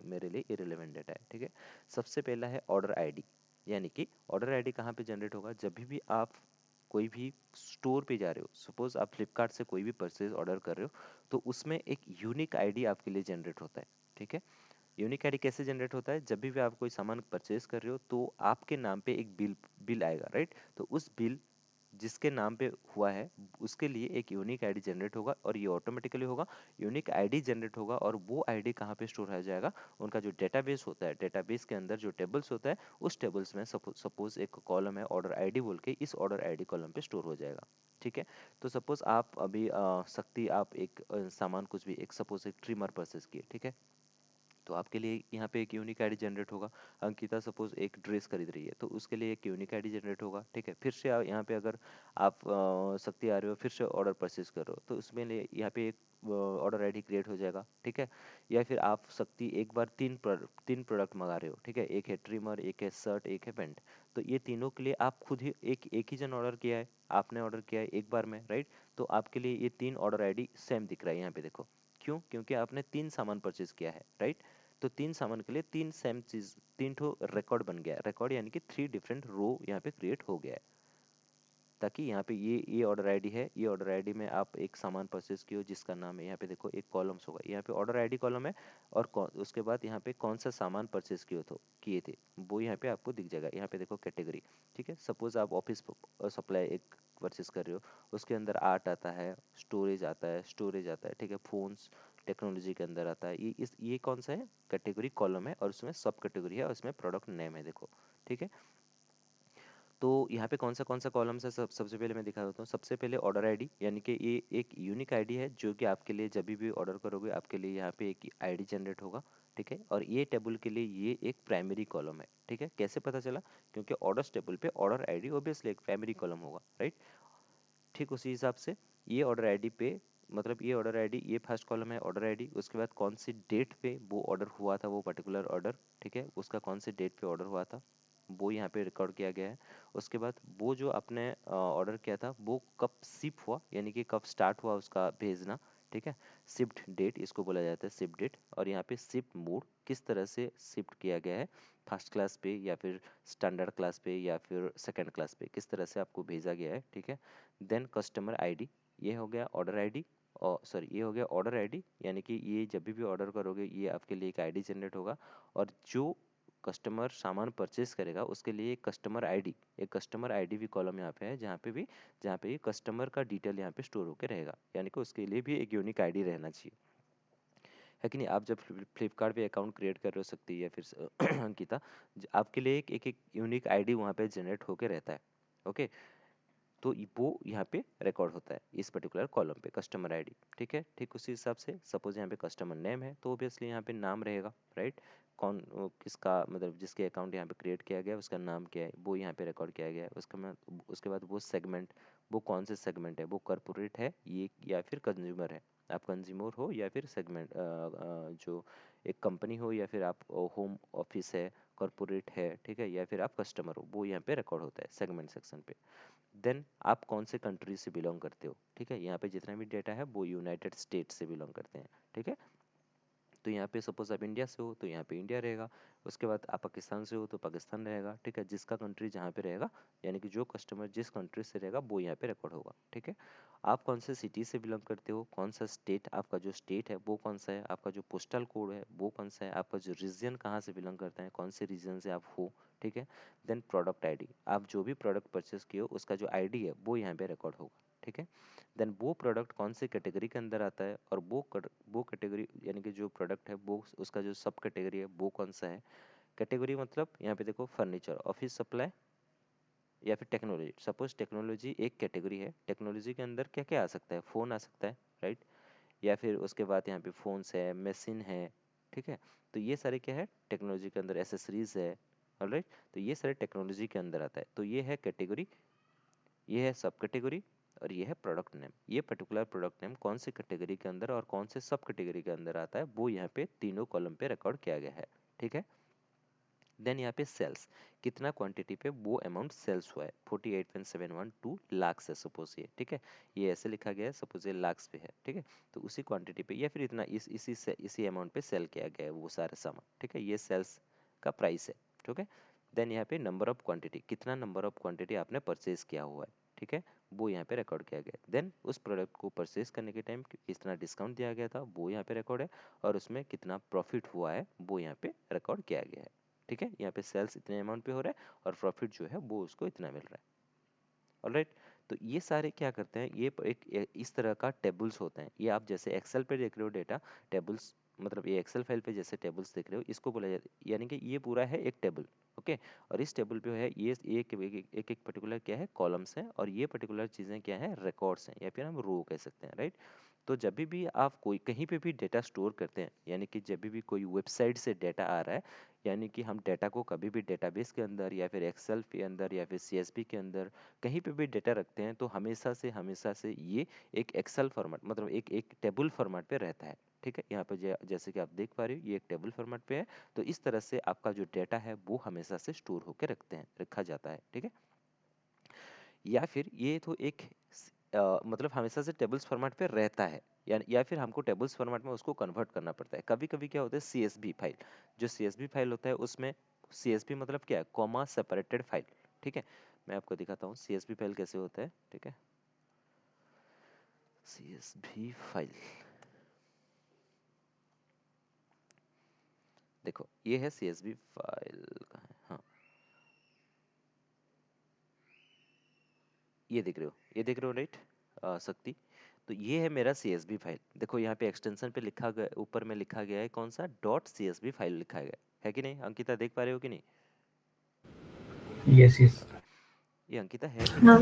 S1: मेरे लिए इररिलेवेंट डेटा है, ठीक है। सबसे पहला है ऑर्डर आईडी, यानी कि ऑर्डर आईडी कहाँ पे जनरेट होगा, जब भी आप कोई भी स्टोर पे जा रहे हो, सपोज आप फ्लिपकार्ट से कोई भी परचेज ऑर्डर कर रहे हो, तो उसमें एक यूनिक आईडी आपके लिए जनरेट होता है, ठीक है। यूनिक आईडी कैसे जनरेट होता है, जब भी आप कोई सामान परचेज कर रहे हो तो आपके नाम पे एक बिल आएगा, राइट। तो उस बिल जिसके नाम पे हुआ है उसके लिए एक यूनिक आईडी जनरेट होगा और ये ऑटोमेटिकली होगा। यूनिक आईडी जनरेट होगा और वो आईडी कहाँ पे स्टोर हो जाएगा, उनका जो डेटाबेस होता है, डेटाबेस के अंदर जो टेबल्स होता है उस टेबल्स में सपोज एक कॉलम है ऑर्डर आईडी बोल के, इस ऑर्डर आईडी कॉलम पे स्टोर हो जाएगा, ठीक है। तो सपोज आप अभी आप एक सामान कुछ भी एक सपोज एक ट्रिमर परचेज किए, ठीक है। तो आपके लिए यहाँ पे एक यूनिक आईडी जनरेट होगा। अंकिता सपोज एक ड्रेस खरीद रही है तो उसके लिए एक यूनिक आईडी जनरेट होगा, ठीक है। फिर से यहाँ पे अगर आप शक्ति आ रहे हो फिर से ऑर्डर परचेज कर रहे हो तो उसमें लिए यहाँ पे एक ऑर्डर आईडी क्रिएट हो जाएगा, ठीक है। या फिर आप शक्ति एक बार तीन प्रोडक्ट मंगा रहे हो, ठीक है। एक है ट्रिमर, एक है शर्ट, एक है पैंट। तो ये तीनों के लिए आप खुद ही एक ही जन ऑर्डर किया है, आपने ऑर्डर किया है एक बार में, राइट। तो आपके लिए ये तीन ऑर्डर आईडी सेम दिख रहा है यहाँ पे देखो। क्यों? क्योंकि आपने तीन सामान परचेज किया है, राइट। तो तीन सामान के लिए तीन सेम चीज, तीन ठो रिकॉर्ड बन गया है। रिकॉर्ड यानी कि थ्री डिफरेंट रो यहाँ पे क्रिएट हो गया है, ताकि यहाँ पे ये ऑर्डर आईडी है, ये ऑर्डर आईडी में आप एक सामान परचेज किए हो जिसका नाम है, यहाँ पे देखो एक कॉलम्स होगा, यहाँ पे ऑर्डर आईडी कॉलम है। और उसके बाद यहाँ पे कौन सा सामान परचेज किए थे वो यहाँ पे आपको दिख जाएगा। यहाँ पे देखो कैटेगरी, ठीक है। सपोज आप ऑफिस सप्लाई एक परचेज कर रहे हो, उसके अंदर आर्ट आता है, स्टोरेज आता है, ठीक है। फोन्स टेक्नोलॉजी के अंदर आता है। ये कौन सा है? कैटेगरी कॉलम है और उसमें सब कैटेगरी है और उसमें प्रोडक्ट नेम है देखो, ठीक है। तो यहाँ पे कौन सा कॉलम्स है, सबसे पहले मैं दिखा देता हूँ। सबसे पहले ऑर्डर आईडी, यानी कि ये एक यूनिक आईडी है जो कि आपके लिए जब भी ऑर्डर करोगे आपके लिए यहाँ पे एक आईडी जनरेट होगा, ठीक है। और ये टेबल के लिए ये एक प्राइमरी कॉलम है, ठीक है। कैसे पता चला? क्योंकि ऑर्डर्स टेबल पे ऑर्डर आईडी ऑब्वियसली एक प्राइमरी कॉलम होगा, राइट। ठीक उसी हिसाब से ये ऑर्डर आईडी पे, मतलब ये ऑर्डर आईडी, ये फर्स्ट कॉलम है ऑर्डर आईडी। उसके बाद कौन सी डेट पे वो ऑर्डर हुआ था, वो पर्टिकुलर ऑर्डर, ठीक है, उसका कौन सी डेट पे ऑर्डर हुआ था वो यहाँ पे रिकॉर्ड किया गया है। उसके बाद वो जो आपने ऑर्डर किया था वो कब शिप हुआ, यानी कि कब स्टार्ट हुआ उसका भेजना, ठीक है। शिफ्ट डेट इसको बोला जाता है, शिप डेट। और यहाँ पे शिफ्ट मोड, किस तरह से शिफ्ट किया गया है, फर्स्ट क्लास पे या फिर स्टैंडर्ड क्लास पे या फिर सेकंड क्लास पे, किस तरह से आपको भेजा गया है, ठीक है। देन कस्टमर आईडी, ये हो गया ऑर्डर आईडी, और सॉरी ये हो गया ऑर्डर आईडी, यानी कि ये जब भी ऑर्डर करोगे ये आपके लिए एक आईडी जनरेट होगा। और जो कस्टमर सामान परचेज करेगा उसके लिए एक कस्टमर आईडी भी कॉलम यहाँ पे है, जहाँ पे कस्टमर का डिटेल यहाँ पे स्टोर होकर रहेगा, यानी कि उसके लिए भी एक यूनिक आईडी रहना चाहिए, है कि नहीं। आप जब फ्लिपकार्ट पे अकाउंट क्रिएट कर रहे हो सकती है या फिर अंकिता, आपके लिए एक यूनिक आईडी वहाँ पे जनरेट होके रहता है, ओके। तो वो यहाँ पे रिकॉर्ड होता है इस पर्टिकुलर कॉलम पे, कस्टमर आईडी, ठीक है। ठीक उसी हिसाब से सपोज यहाँ पे कस्टमर नेम है तो ऑब्वियसली यहाँ पे नाम रहेगा, राइट। किसका, मतलब जिसके अकाउंट यहाँ पे क्रिएट किया गया उसका नाम क्या है वो यहाँ पे रिकॉर्ड किया गया है। उसके बाद वो सेगमेंट, वो कौन से सेगमेंट है, वो कॉर्पोरेट है ये या फिर कंज्यूमर है। आप कंज्यूमर हो या फिर सेगमेंट, जो एक कंपनी हो या फिर आप होम ऑफिस है, कॉर्पोरेट है, ठीक है, या फिर आप कस्टमर हो, वो यहाँ पे रिकॉर्ड होता है सेगमेंट सेक्शन पे। देन आप कौन से कंट्री से बिलोंग करते हो, ठीक है। यहाँ पे जितना भी डेटा है वो यूनाइटेड स्टेट से बिलोंग करते हैं, ठीक है। तो यहाँ पे सपोज आप इंडिया से हो तो यहाँ पे इंडिया रहेगा। उसके बाद आप पाकिस्तान से हो तो पाकिस्तान रहेगा, ठीक है। जिसका कंट्री जहाँ पे रहेगा, यानी कि जो कस्टमर जिस कंट्री से रहेगा वो यहाँ पे रिकॉर्ड होगा, ठीक है। आप कौन से सिटी से बिलोंग करते हो, कौन सा स्टेट, आपका जो स्टेट है वो कौन सा है, आपका जो पोस्टल कोड है वो कौन सा है, आपका जो रीजन कहाँ से बिलोंग करता है, कौन से रीजन से आप हो, ठीक है। देन प्रोडक्ट आईडी, आप जो भी प्रोडक्ट परचेस किए हो उसका जो आईडी है वो यहाँ पे रिकॉर्ड होगा, ठीक है। देन वो प्रोडक्ट कौन से कैटेगरी के अंदर आता है, और वो कैटेगरी यानी कि जो प्रोडक्ट है वो उसका जो सब कैटेगरी है वो कौन सा है। कैटेगरी मतलब यहाँ पे देखो फर्नीचर, ऑफिस सप्लाई या फिर टेक्नोलॉजी। सपोज टेक्नोलॉजी एक कैटेगरी है, टेक्नोलॉजी के अंदर क्या क्या आ सकता है, फ़ोन आ सकता है, राइट। या फिर उसके बाद यहाँ पे फ़ोन्स है, मशीन है, ठीक है। तो ये सारे क्या है टेक्नोलॉजी के अंदर, एसेसरीज है, ऑलराइट। तो ये सारे टेक्नोलॉजी के अंदर आता है। तो ये है कैटेगरी, ये है सब कैटेगरी, और ये है प्रोडक्ट नेम। ये पर्टिकुलर प्रोडक्ट नेम कौन सी कैटेगरी के अंदर और कौन से सब कैटेगरी के अंदर आता है वो यहाँ पे तीनों कॉलम पे रिकॉर्ड किया गया है, ठीक है। देन यहाँ पे सेल्स, कितना क्वांटिटी पे वो अमाउंट सेल्स हुआ है, 48.712 लाख है सपोज ये, ठीक है। ये ऐसे लिखा गया है, सपोज ये लाख्स पे है, ठीक है। तो उसी क्वांटिटी पे या फिर इतना इसी अमाउंट पे सेल किया गया है वो सारे सामान, ठीक है। ये सेल्स का प्राइस है, ठीक है। देन यहाँ पे नंबर ऑफ क्वांटिटी, कितना नंबर ऑफ क्वांटिटी आपने परचेज किया हुआ है, ठीक है, वो यहाँ पे रिकॉर्ड किया गया है। देन उस प्रोडक्ट को परचेज करने के टाइम कितना डिस्काउंट दिया गया था वो यहाँ पे रिकॉर्ड है, और उसमें कितना प्रॉफिट हुआ है वो यहाँ पे रिकॉर्ड किया गया है, ठीक है। यहाँ पे सेल्स इतने अमाउंट पे हो रहा है और प्रॉफिट जो है वो उसको इतना मिल रहा है, ऑलराइट। तो ये सारे क्या करते हैं, ये इस तरह का टेबल्स होते हैं। ये आप जैसे एक्सेल पे देख रहे हो डेटा टेबल्स, मतलब ये एक्सेल फाइल पे जैसे टेबल्स देख रहे हो इसको बोला जाता है, यानी कि ये पूरा है एक टेबल, ओके। और इस टेबल पे है ये एक पर्टिकुलर क्या है कॉलम्स है, और ये पर्टिकुलर चीज़ें क्या है रिकॉर्ड्स हैं या फिर हम रो कह सकते हैं, राइट। तो जब भी आप कोई कहीं पे भी डेटा स्टोर करते हैं, यानी कि जब भी कोई वेबसाइट से डेटा आ रहा है, यानी कि हम डेटा को कभी भी डेटाबेस के अंदर या फिर एक्सेल के अंदर या फिर सीएसवी के अंदर कहीं पे भी डेटा रखते हैं, तो हमेशा से ये एक एक्सेल फॉर्मेट, मतलब एक एक टेबल फॉर्मेट पे रहता है। ठीक है, यहाँ पे जैसे कि आप देख पा रहे हो ये एक टेबल फॉर्मेट पे है। तो इस तरह से आपका जो डेटा है वो हमेशा से स्टोर होकर रखा जाता है। ठीक है, या फिर ये तो एक मतलब हमेशा से टेबल्स फॉर्मेट पे रहता है, या फिर हमको टेबल्स फॉर्मेट में उसको कन्वर्ट करना पड़ता है। कभी कभी क्या होता है, सीएसवी फाइल, जो सीएसवी फाइल होता है उसमें सीएसवी मतलब क्या है, कॉमा सेपरेटेड फाइल। ठीक है, मैं आपको दिखाता हूँ सीएसवी फाइल कैसे होता है। ठीक है, सीएसवी फाइल, देखो ये है सीएसवी फाइल का है, हाँ ये देख रहे हो, ये देख रहे हो राइट, शक्ति। तो ये है मेरा सीएसवी फाइल। देखो यहाँ पे एक्सटेंशन पे लिखा गया, ऊपर में लिखा गया है कौन सा, डॉट सीएसवी फाइल लिखा गया है कि नहीं, अंकिता देख पा रहे हो कि नहीं?
S2: Yes yes.
S1: ये अंकिता है कि नहीं?
S3: हाँ।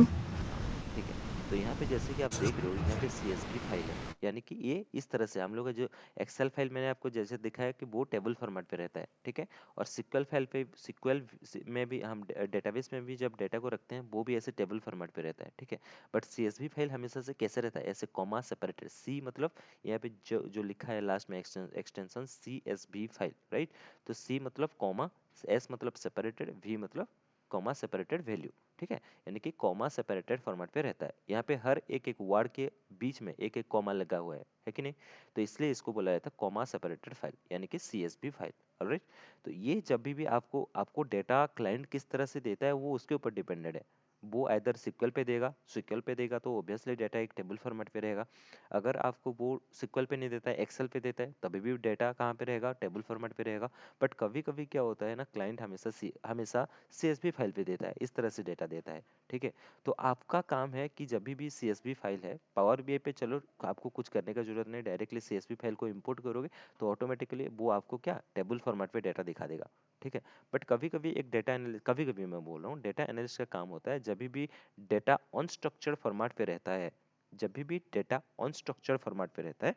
S1: ठीक है, तो यहाँ पे जैसे कि आप देख रहे हो यहाँ पे सीएसवी फाइल है, यानी कि ये इस तरह से हम लोग का जो एक्सेल फाइल मैंने आपको जैसे दिखाया कि वो टेबल फॉर्मेट पे रहता है। ठीक है, और सिक्वल फाइल पे, सिक्वल में भी हम डेटाबेस में भी जब डेटा को रखते हैं वो भी ऐसे टेबल फॉर्मेट पे रहता है। ठीक है, बट सीएसवी फाइल हमेशा से कैसे रहता है, ऐसे कॉमा सेपरेटेड, सी मतलब यहाँ पे जो जो लिखा है लास्ट में एक्सटेंशन सीएसवी फाइल, राइट। तो सी मतलब कॉमा, एस मतलब सेपरेटेड, वी मतलब कॉमा सेपरेटेड वैल्यू। ठीक है, यानी कि कॉमा सेपरेटेड फॉर्मेट पे रहता है। यहाँ पे हर एक एक वर्ड के बीच में एक एक कॉमा लगा हुआ है कि नहीं? तो इसलिए इसको बोला जाता है कॉमा सेपरेटेड फाइल, यानी कि सीएसवी फाइल। ऑलराइट, तो ये जब भी आपको आपको डेटा क्लाइंट किस तरह से देता है वो उसके ऊपर डिपेंडेड है। वो आइदर सिक्वल पे देगा तो ऑब्वियसली डेटा एक टेबल फॉर्मेट पे रहेगा। अगर आपको वो सिक्वल पे नहीं देता है, एक्सेल पे देता है, तभी भी डेटा कहाँ पे रहेगा, टेबल फॉर्मेट पे रहेगा। बट कभी कभी क्या होता है ना, क्लाइंट हमेशा सीएसवी फाइल पे देता है, इस तरह से डेटा देता है। ठीक है, तो आपका काम है कि जब भी सीएसवी फाइल है पावर बीआई पे, चलो आपको कुछ करने का जरूरत नहीं, डायरेक्टली सीएसवी फाइल को इंपोर्ट करोगे तो ऑटोमेटिकली वो आपको क्या टेबल फॉर्मेट पे डेटा दिखा देगा। ठीक है, बट कभी कभी एक डेटा एनालिस्ट, कभी कभी मैं बोल रहा हूँ डेटा एनालिस्ट का काम होता है जब भी डेटा अनस्ट्रक्चर्ड फॉर्मेट पे रहता है, जब भी डेटा अनस्ट्रक्चर्ड फॉर्मेट पे रहता है,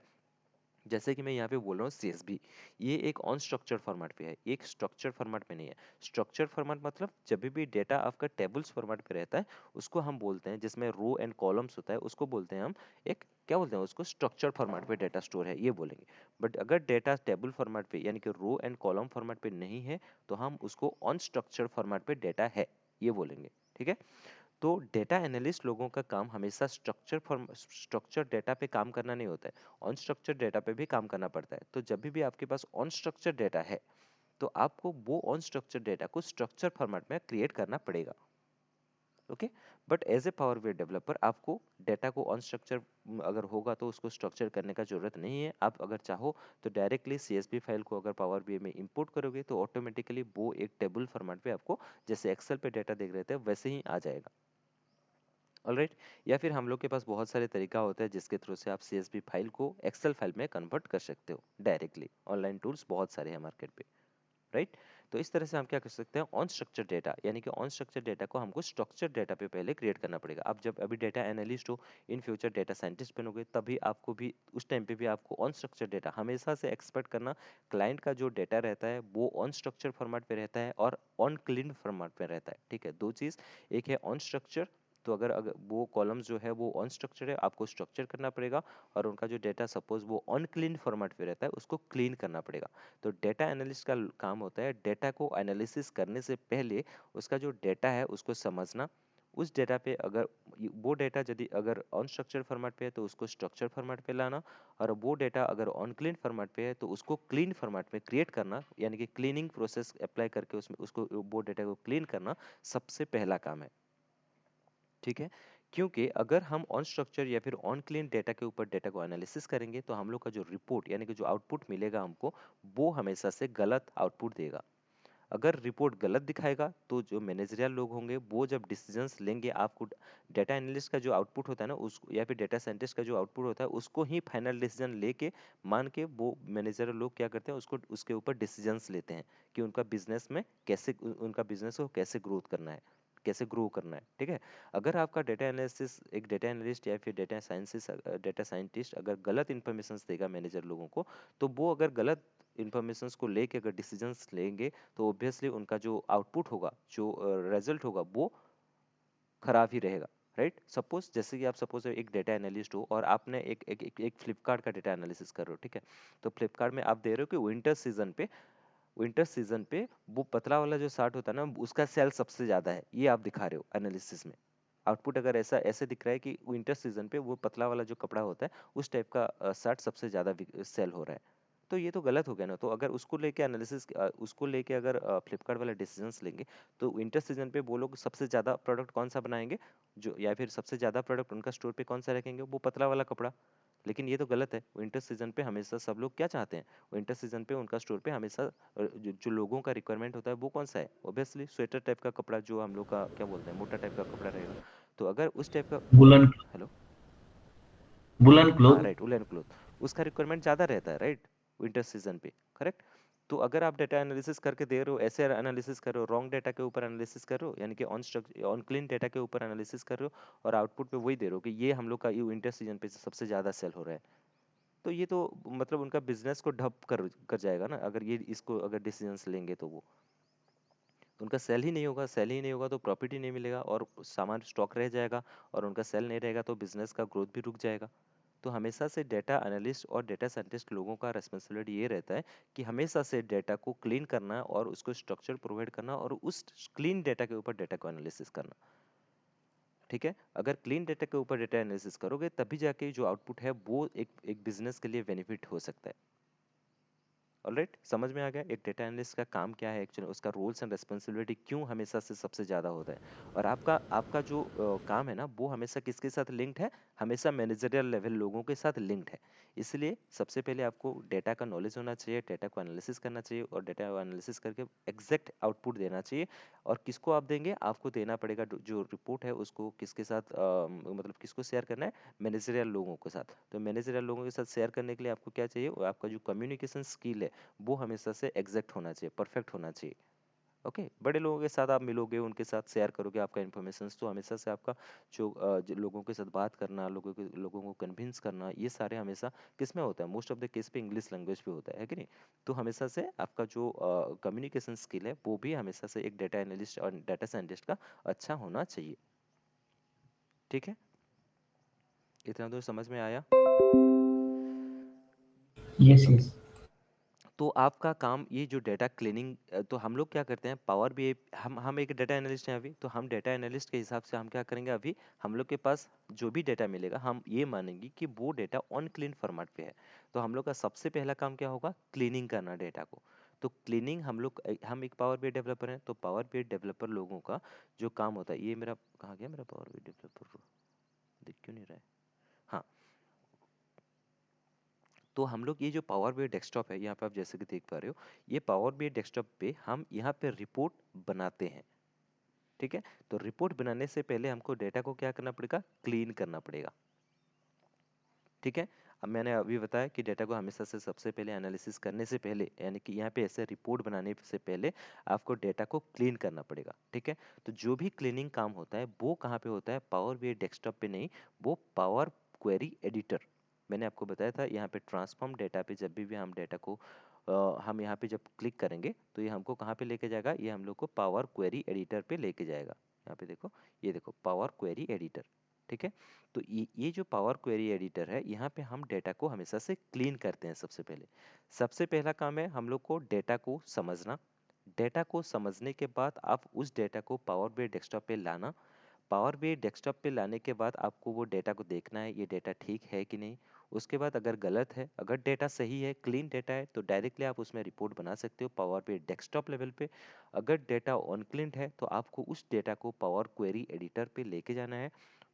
S1: जैसे कि मैं यहाँ पे बोल रहा हूँ सीएसवी, ये एक अनस्ट्रक्चर्ड फॉर्मेट पे है, एक स्ट्रक्चर्ड फॉर्मेट पे नहीं है। स्ट्रक्चर्ड फॉर्मेट मतलब जब भी डेटा आपका टेबल्स फॉर्मेट पे रहता है उसको हम बोलते हैं, जिसमें रो एंड कॉलम्स होता है उसको बोलते हैं हम एक, क्या बोलते हैं उसको, स्ट्रक्चर्ड फॉर्मेट पे डेटा स्टोर है ये बोलेंगे। बट अगर डेटा टेबल फॉर्मेट पे यानी कि रो एंड कॉलम फॉर्मेट पे नहीं है तो हम उसको अनस्ट्रक्चर्ड फॉर्मेट पे डेटा है ये बोलेंगे। ठीक है, तो डेटा एनालिस्ट लोगों का काम हमेशा स्ट्रक्चर डेटा पे काम करना नहीं होता है, अनस्ट्रक्चर डेटा पे भी काम करना पड़ता है। तो जब भी आपके पास अनस्ट्रक्चर डेटा है तो आपको वो अनस्ट्रक्चर डेटा को स्ट्रक्चर फॉर्मेट में क्रिएट करना पड़ेगा। Okay, but as a power BI developer आपको डेटा को अनस्ट्रक्चर अगर होगा तो उसको स्ट्रक्चर करने का जरूरत नहीं है। आप अगर चाहो तो डायरेक्टली सीएसवी फाइल को अगर पावर बीआई में इंपोर्ट करोगे तो ऑटोमेटिकली वो एक टेबल फॉर्मेट पे आपको, जैसे एक्सेल पे डेटा देख रहे थे वैसे ही आ जाएगा। ऑलराइट, या फिर हम लोग के पास बहुत सारे तरीका होता है जिसके थ्रू से आप सीएसवी फाइल को एक्सेल फाइल में कन्वर्ट कर सकते हो डायरेक्टली। ऑनलाइन टूल्स बहुत सारे हैं मार्केट पे, राइट। तो इस तरह से हम क्या कर सकते हैं, अनस्ट्रक्चर डेटा, यानी कि अनस्ट्रक्चर डेटा को हमको स्ट्रक्चर डेटा पे पहले क्रिएट करना पड़ेगा। आप जब अभी डेटा एनालिस्ट हो, इन फ्यूचर डेटा साइंटिस्ट बनोगे, तभी आपको भी उस टाइम पे भी आपको अनस्ट्रक्चर डेटा हमेशा से एक्सपेक्ट करना। क्लाइंट का जो डेटा रहता है वो अनस्ट्रक्चर फॉर्मेट पे रहता है और अनक्लीन फॉर्मेट पे रहता है। ठीक है, दो चीज, एक है अनस्ट्रक्चर, तो अगर वो कॉलम्स जो है वो अनस्ट्रक्चर है आपको स्ट्रक्चर करना पड़ेगा, और उनका जो डेटा सपोज वो अनक्लीन फॉर्मेट पे रहता है उसको क्लीन करना पड़ेगा। तो डेटा एनालिस्ट का काम होता है डेटा को एनालिसिस करने से पहले उसका जो डेटा है उसको समझना, उस डेटा पे अगर वो डेटा यदि अगर अनस्ट्रक्चर फॉर्मेट पे है तो उसको स्ट्रक्चर फॉर्मेट पे लाना, और वो डेटा अगर अनक्लीन फॉर्मेट पे है तो उसको क्लीन फॉर्मेट में क्रिएट करना, यानी कि क्लीनिंग प्रोसेस अप्लाई करके उसमें उसको वो डेटा को क्लीन करना सबसे पहला काम है। ठीक है, क्योंकि अगर हम अनस्ट्रक्चर या फिर अनक्लीन डेटा के ऊपर डेटा को एनालिसिस करेंगे तो हम लोग का जो रिपोर्ट यानी कि जो आउटपुट मिलेगा हमको, वो हमेशा से गलत आउटपुट देगा। अगर रिपोर्ट गलत दिखाएगा तो जो मैनेजरियल लोग होंगे वो जब डिसीजंस लेंगे, आपको डेटा एनालिस्ट का जो आउटपुट होता है ना उस, या फिर डेटा साइंटिस्ट का जो आउटपुट होता है उसको ही फाइनल डिसीजन लेके मान के वो मैनेजर लोग क्या करते हैं उसको उसके ऊपर डिसीजंस लेते हैं कि उनका बिजनेस में कैसे उनका बिजनेस को कैसे ग्रोथ करना है। कैसे ग्रो करना है, ठीक है। अगर आपका डेटा एनालिसिस, एक डेटा एनालिस्ट या फिर डेटा साइंटिस्ट अगर गलत इन्फॉर्मेशन देगा मैनेजर लोगों को, तो वो अगर गलत इन्फॉर्मेशंस को लेके अगर डिसीजंस लेंगे तो ऑब्वियसली उनका जो आउटपुट होगा, जो रिजल्ट होगा, वो खराब ही रहेगा, राइट। सपोज जैसे कि आप सपोज एक डेटा एनालिस्ट हो और आपने एक फ्लिपकार्ट का डेटा एनालिसिस कर रहे हो, ठीक है। तो फ्लिपकार्ट में आप दे रहे हो कि विंटर सीजन पे वो पतला वाला जो शर्ट होता है ना, उसका सेल सबसे ज्यादा है, ये आप दिखा रहे हो एनालिसिस में। आउटपुट अगर ऐसा ऐसे दिख रहा है कि विंटर सीजन पे वो पतला वाला जो कपड़ा होता है उस टाइप का शर्ट सबसे ज्यादा सेल हो रहा है, तो ये तो गलत हो गया ना। तो अगर उसको लेके उसको लेके अगर फ्लिपकार्ट वाले डिसीजंस लेंगे, तो विंटर सीजन पे वो लोग सबसे ज्यादा प्रोडक्ट कौन सा बनाएंगे, जो या फिर सबसे ज्यादा प्रोडक्ट उनका स्टोर पे कौन सा रखेंगे, वो पतला वाला कपड़ा। लेकिन ये तो गलत है। विंटर सीजन पे हमेशा सब लोग क्या चाहते हैं, विंटर सीजन पे उनका स्टोर पे हमेशा जो लोगों का रिक्वायरमेंट होता है वो कौन सा है, ऑब्वियसली स्वेटर टाइप का कपड़ा, जो हम लोग का क्या बोलते हैं, मोटा टाइप का कपड़ा रहेगा। तो अगर उस टाइप का,
S2: वुलन
S1: हेलो,
S2: वुलन
S1: हाँ
S2: क्लोथ।
S1: राइट, वुलन क्लोथ, उसका रिक्वायरमेंट ज़्यादा रहता है, राइट, विंटर सीजन पे, करेक्ट। तो अगर आप डेटा एनालिसिस करके दे रहे हो, ऐसे एनालिसिस कर रहे हो, रॉन्ग डेटा के ऊपर एनालिसिस कर रहे हो, यानी कि ऑन क्लीन डेटा के ऊपर एनालिसिस कर रहे हो, और आउटपुट पे वही दे रहे हो कि ये हम लोग का ये विंटर सीजन पे सबसे ज़्यादा सेल हो रहा है, तो ये तो मतलब उनका बिजनेस को ढप कर कर जाएगा ना। अगर ये इसको अगर डिसीजंस लेंगे तो वो, तो उनका सेल ही नहीं होगा, सेल ही नहीं होगा तो प्रॉफिट ही नहीं मिलेगा, और सामान स्टॉक रह जाएगा, और उनका सेल नहीं रहेगा तो बिजनेस का ग्रोथ भी रुक जाएगा। तो हमेशा से डेटा एनालिस्ट और डेटा साइंटिस्ट लोगों का रेस्पॉन्सिबिलिटी ये रहता है कि हमेशा से डेटा को क्लीन करना और उसको स्ट्रक्चर प्रोवाइड करना, और उस क्लीन डेटा के ऊपर डेटा को एनालिसिस करना, ठीक है। अगर क्लीन डेटा के ऊपर डेटा एनालिसिस करोगे तभी जाके जो आउटपुट है वो एक बिजनेस के लिए बेनिफिट हो सकता है। ऑलराइट, समझ में आ गया एक डेटा एनालिस्ट का काम क्या है, एक्चुअली उसका रोल्स एंड रेस्पॉन्सिबिलिटी क्यों हमेशा से सबसे ज़्यादा होता है। और आपका आपका जो काम है ना, वो हमेशा किसके साथ लिंक्ड है, हमेशा मैनेजरियल लेवल लोगों के साथ लिंक्ड है। इसलिए सबसे पहले आपको डेटा का नॉलेज होना चाहिए, डेटा को एनालिसिस करना चाहिए, और डेटा एनालिसिस करके एग्जैक्ट आउटपुट देना चाहिए। और किसको आप देंगे, आपको देना पड़ेगा जो रिपोर्ट है उसको किसके साथ मतलब किसको शेयर करना है, मैनेजरियल लोगों के साथ। तो मैनेजरियल लोगों के साथ शेयर करने के लिए आपको क्या चाहिए, वो आपका जो कम्युनिकेशन स्किल है वो हमेशा से एग्जैक्ट होना चाहिए, परफेक्ट होना चाहिए। ओके, बड़े लोगों के साथ आप मिलोगे, उनके साथ शेयर करोगे आपका इन्फॉर्मेशन, तो हमेशा से आपका जो लोगों के साथ बात करना, लोगों को कन्विंस करना, ये सारे हमेशा किस में होता है, मोस्ट ऑफ द केस पे इंग्लिश लैंग्वेज पे होता है कि नहीं। तो हमेशा से आपका जो कम्युनिकेशन स्किल है वो भी हमेशा से एक डेटा एनालिस्ट और डेटा साइंटिस्ट का अच्छा होना चाहिए, ठीक है। इतना तो समझ में आया।
S2: Yes yes.
S1: तो आपका काम ये जो डेटा क्लीनिंग, तो हम लोग क्या करते हैं, पावर बी, हम एक डेटा एनालिस्ट हैं अभी, तो हम डेटा एनालिस्ट के हिसाब से हम क्या करेंगे, अभी हम लोग के पास जो भी डेटा मिलेगा हम ये मानेंगे कि वो डेटा ऑन क्लीन फॉर्मेट पे है। तो हम लोग का सबसे पहला काम क्या होगा, क्लीनिंग करना डेटा को। तो क्लीनिंग हम एक पावर बी डेवलपर हैं, तो पावर बी डेवलपर लोगों का जो काम होता है, ये मेरा कहाँ गया, मेरा पावर बी डेवलपर दिख क्यों नहीं रहा है, हाँ। तो हम लोग ये जो पावर बीआई डेस्कटॉप है, यहाँ पे आप जैसे कि देख पा रहे हो, ये पावर बीआई डेस्कटॉप पे हम यहाँ पे रिपोर्ट बनाते हैं, ठीक है। तो रिपोर्ट बनाने से पहले हमको डेटा को क्या करना पड़ेगा, क्लीन करना पड़ेगा, ठीक है। अब मैंने अभी बताया कि डेटा को हमेशा से सबसे पहले एनालिसिस करने से पहले, यानी कि यहाँ पे ऐसे रिपोर्ट बनाने से पहले आपको डेटा को क्लीन करना पड़ेगा, ठीक है। तो जो भी क्लीनिंग काम होता है वो कहाँ पे होता है, पावर बीआई डेस्कटॉप पे नहीं, वो पावर क्वेरी एडिटर। मैंने आपको बताया था यहाँ पे ट्रांसफॉर्म डेटा पे जब भी हम डेटा को हम यहाँ पे जब क्लिक करेंगे तो ये हमको कहाँ पे लेके जाएगा, ये हम लोग को पावर क्वेरी एडिटर पे लेके जाएगा। यहाँ पे देखो, ये देखो पावर क्वेरी एडिटर, ठीक है। तो ये जो पावर क्वेरी एडिटर है, यहाँ पे हम डेटा को हमेशा से क्लीन करते हैं सबसे पहले। सबसे पहला काम है हम लोग को डेटा को समझना। डेटा को समझने के बाद आप उस डेटा को पावर बीआई डेस्कटॉप पे लाना। पावर बीआई डेस्कटॉप पे लाने के बाद आपको वो डेटा को देखना है, ये डेटा ठीक है कि नहीं। उसके बाद अगर गलत है, अगर डेटा सही है, क्लीन डेटा है, तो डायरेक्टली आप उसमें रिपोर्ट बना सकते हो पावर बीआई डेस्कटॉप लेवल पे। अगर डेटा अनक्लीन है तो आपको उस डेटा को पावर क्वेरी एडिटर पे लेके जाना है।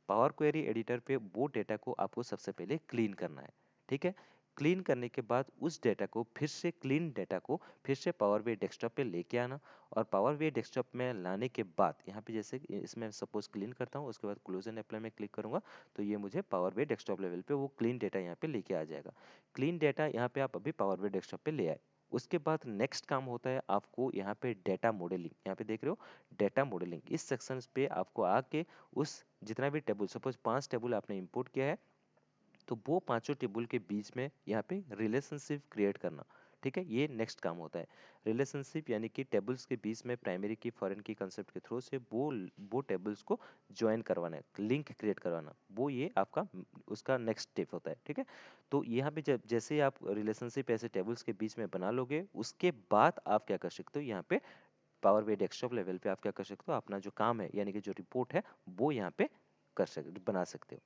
S1: पावर क्वेरी एडिटर पे वो डेटा को आपको सबसे पहले क्लीन करना है, ठीक है। क्लीन करने के बाद उस डेटा को फिर से, क्लीन डेटा को फिर से पावर बीआई डेस्कटॉप पे लेके आना। और पावर बीआई डेस्कटॉप में लाने के बाद यहाँ पे जैसे इसमें सपोज क्लीन करता हूँ, उसके बाद क्लोज एंड अप्लाई में क्लिक करूंगा, तो ये मुझे पावर बीआई डेस्कटॉप लेवल पे वो क्लीन डेटा यहाँ पे लेके आ जाएगा। क्लीन डेटा यहाँ पे आप अभी पावर बीआई डेस्कटॉप पे ले आए, उसके बाद नेक्स्ट काम होता है आपको यहाँ पे डेटा मॉडलिंग, यहाँ पे देख रहे हो डेटा मॉडलिंग। इस सेक्शन पे आपको आके उस जितना भी टेबल, सपोज 5 टेबल आपने इंपोर्ट किया है, तो वो पांचों टेबल के बीच में यहाँ पे रिलेशनशिप क्रिएट करना। ठीक है, ये नेक्स्ट काम होता है। रिलेशनशिप यानी कि टेबल्स के बीच में प्राइमरी की फॉरेन की कंसेप्ट के थ्रू से वो टेबल्स को ज्वाइन करवाना है, लिंक क्रिएट करवाना, वो ये आपका उसका नेक्स्ट स्टेप होता है। ठीक है, तो यहाँ पे जब जैसे आप रिलेशनशिप ऐसे टेबल्स के बीच में बना लोगे, उसके बाद आप क्या कर सकते हो, यहाँ पे पावर बी डेस्कटॉप लेवल पे आप क्या कर सकते हो, अपना जो काम है यानी कि जो रिपोर्ट है वो यहाँ पे बना सकते हो।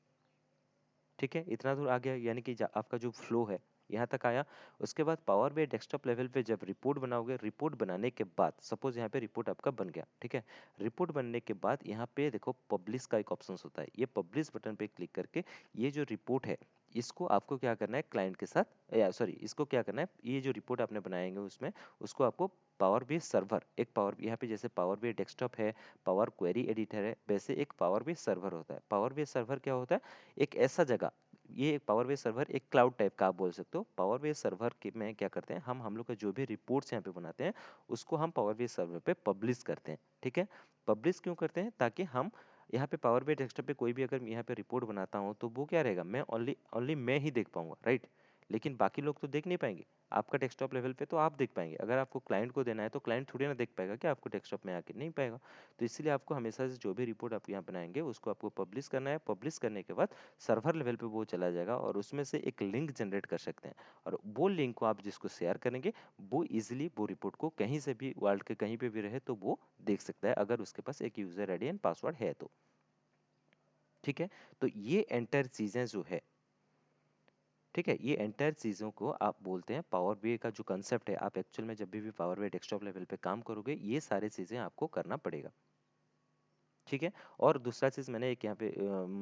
S1: ठीक है, इतना दूर आ गया, यानी कि आपका जो फ्लो है यहाँ तक आया। उसके बाद पावर बी डेस्कटॉप लेवल पे जब रिपोर्ट बनाओगे, रिपोर्ट बनाने के बाद सपोज यहाँ पे रिपोर्ट आपका बन गया, ठीक है, रिपोर्ट बनने के बाद यहाँ पे देखो पब्लिश का एक ऑप्शन होता है, ये पब्लिश बटन पे क्लिक करके ये जो रिपोर्ट है इसको आपको क्या करना है क्लाइंट के साथ, या सॉरी इसको क्या करना है, ये जो रिपोर्ट आपने बनाएंगे उसमें उसको आपको पावर बी सर्वर, एक पावर यहाँ पे जैसे पावर बी डेस्कटॉप है, पावर क्वेरी एडिटर है, वैसे एक पावर बी सर्वर होता है। पावर बी सर्वर क्या होता है, एक ऐसा जगह, ये एक पावर बेस सर्वर एक क्लाउड टाइप का आप बोल सकते हो। पावर बेस सर्वर के में क्या करते हैं, हम लोग का जो भी रिपोर्ट्स यहाँ पे बनाते हैं उसको हम पावर बेस सर्वर पे पब्लिश करते हैं। ठीक है, पब्लिश क्यों करते हैं, ताकि हम यहाँ पे पावर बेस डेस्कटॉप पे कोई भी अगर यहाँ पे रिपोर्ट बनाता हूँ तो वो क्या रहेगा, मैं ओनली ओनली मैं ही देख पाऊंगा, राइट, लेकिन बाकी लोग तो देख नहीं पाएंगे। आपका डेस्कटॉप लेवल पे तो आप देख पाएंगे, अगर आपको क्लाइंट को देना है तो क्लाइंट थोड़ी ना देख पाएगा कि आपको डेस्कटॉप में आके, नहीं पाएगा। तो इसीलिए आपको हमेशा से जो भी रिपोर्ट आप यहाँ बनाएंगे उसको आपको पब्लिश करना है। पब्लिश करने के बाद सर्वर लेवल पे वो चला जाएगा और उसमें से एक लिंक जनरेट कर सकते हैं, और वो लिंक को आप जिसको शेयर करेंगे वो इजीली वो रिपोर्ट को कहीं से भी वर्ल्ड के कहीं पे भी रहे तो वो देख सकता है, अगर उसके पास एक यूजर आईडी एंड पासवर्ड है तो। ठीक है, तो ये एंटायर चीजें जो है, ठीक है, ये एंटायर चीज़ों को आप बोलते हैं पावर बीआई का जो कंसेप्ट है। आप एक्चुअल में जब भी पावर बीआई डेस्कटॉप लेवल पे काम करोगे ये सारी चीज़ें आपको करना पड़ेगा। ठीक है, और दूसरा चीज़ मैंने एक यहाँ पे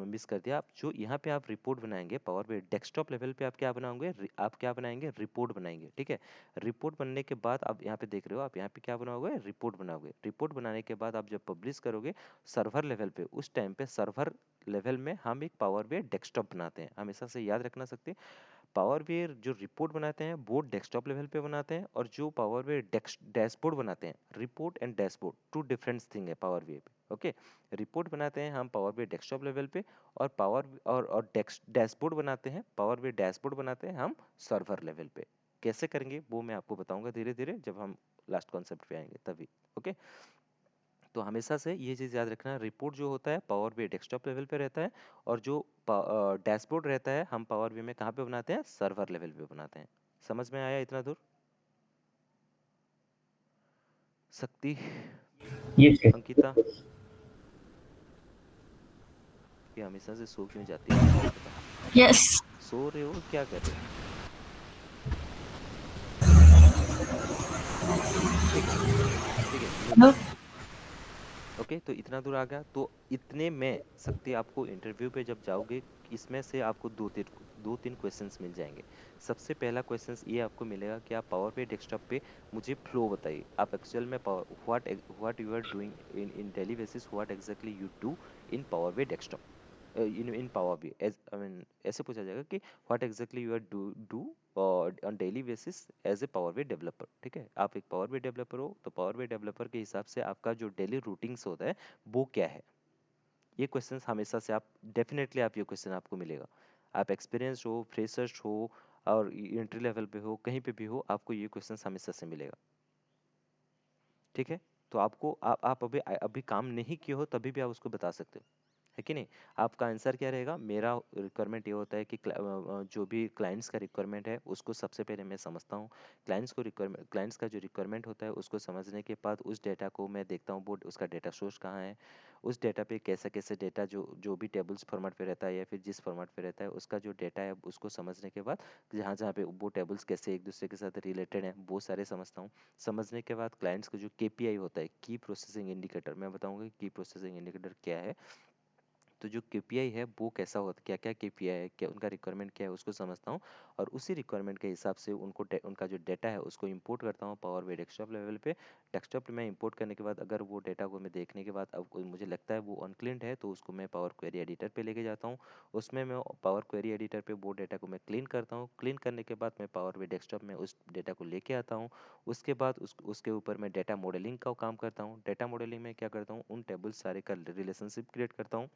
S1: मिस कर दिया, आप जो यहाँ पे आप रिपोर्ट बनाएंगे पावर बीआई डेस्कटॉप लेवल पे, आप क्या बनाओगे, आप क्या बनाएंगे, रिपोर्ट बनाएंगे। ठीक है, रिपोर्ट बनने के बाद आप यहाँ पे देख रहे हो, आप यहाँ पे क्या बनाओगे, रिपोर्ट बनाओगे। रिपोर्ट बनाने के बाद आप जब पब्लिश करोगे सर्वर लेवल पे, उस टाइम पे सर्वर लेवल में हम एक पावर बीआई डेस्कटॉप बनाते हैं, हमेशा से याद रखना सकते। पावर बीआई जो रिपोर्ट बनाते हैं वो डेस्कटॉप लेवल पे बनाते हैं, और जो पावर बीआई डैशबोर्ड बनाते हैं, report and dashboard two different thing है पावर बीआई पे। ओके, रिपोर्ट बनाते हैं हम पावर बीआई डेस्कटॉप लेवल पे, और पावर और डैशबोर्ड बनाते हैं, पावर बीआई डैशबोर्ड बनाते हैं हम सर्वर लेवल पे। कैसे करेंगे वो मैं आपको बताऊंगा धीरे धीरे जब हम लास्ट कॉन्सेप्ट पे आएंगे तभी। ओके, तो हमेशा से ये चीज़ याद रखना, रिपोर्ट जो होता है पावर बीआई डेस्कटॉप लेवल पे रहता है, और जो डैशबोर्ड रहता है हम पावर बीआई में कहाँ पे बनाते हैं, सर्वर लेवल पे बनाते हैं। समझ में आया इतना दूर? शक्ति,
S2: यस यस।
S1: अंकिता, ये हमेशा से सो क्यों जाती है मुझे नहीं पता।
S3: यस।
S1: सो रहे हो क्या कर रहे हो? ठीक है, ठीक है,
S3: हेलो।
S1: ओके, तो इतना दूर आ गया, तो इतने में शक्ति आपको इंटरव्यू पे जब जाओगे इसमें से आपको दो तीन क्वेश्चंस मिल जाएंगे। सबसे पहला क्वेश्चंस ये आपको मिलेगा कि आप पावर पे डेस्कटॉप पे मुझे फ्लो बताइए, आप एक्चुअल में what you are doing in in daily basis, what exactly you do in power पे desktop, in power B, as I mean ऐसे पूछा जाएगा कि what exactly you are do on daily basis as a power B developer. ठीक है, आप एक power B developer हो तो पावर बी डेवलपर के हिसाब से आपका जो डेली रूटीन्स होता है वो क्या है। ये क्वेश्चन हमेशा से आप डेफिनेटली आप ये क्वेश्चन आपको मिलेगा, आप एक्सपीरियंस हो, फ्रेशर्स हो, और एंट्री लेवल पे हो, कहीं पे भी हो, आपको ये क्वेश्चन हमेशा से मिलेगा। ठीक है, तो आपको आप अभी अभी काम नहीं किए हो तभी भी आप उसको बता सकते हो, है कि नहीं। आपका आंसर क्या रहेगा, मेरा रिक्वायरमेंट ये होता है कि जो भी क्लाइंट्स का रिक्वायरमेंट है उसको सबसे पहले मैं समझता हूँ। क्लाइंट्स का जो रिक्वायरमेंट होता है उसको समझने के बाद उस डेटा को मैं देखता हूँ वो उसका डेटा सोर्स कहाँ है, उस डेटा पे कैसे कैसे डेटा जो जो भी टेबल्स फॉर्मेट पे रहता है या फिर जिस फॉर्मेट पे रहता है उसका जो डेटा है उसको समझने के बाद जहाँ जहाँ पे वो टेबल्स कैसे एक दूसरे के साथ रिलेटेड हैं वो सारे समझता हूँ। समझने के बाद क्लाइंट्स का जो केपीआई होता है, की प्रोसेसिंग इंडिकेटर, मैं बताऊंगा की प्रोसेसिंग इंडिकेटर क्या है। तो जो केपीआई है वो कैसा होता, क्या क्या केपीआई है, क्या उनका रिक्वायरमेंट क्या है उसको समझता हूँ, और उसी रिक्वायरमेंट के हिसाब से उनको उनका जो डेटा है उसको इंपोर्ट करता हूँ पावर बी डेस्कटॉप लेवल पे। डेस्कटॉप में इंपोर्ट करने के बाद अगर वो डेटा को मैं देखने के बाद अब मुझे लगता है वो अनक्लीन्ड है, तो उसको मैं पावर क्वेरी एडिटर पे लेके जाता हूँ। उसमें मैं पावर क्वेरी एडिटर पे वो डेटा को मैं क्लीन करता हूँ। क्लीन करने के बाद मैं पावर बी डेस्कटॉप में उस डेटा को लेके आता हूँ। उसके बाद उसके ऊपर मैं डेटा मॉडलिंग का काम करता हूँ। डेटा मॉडलिंग में क्या करता हूँ, उन टेबल्स सारे का रिलेशनशिप क्रिएट करता हूँ।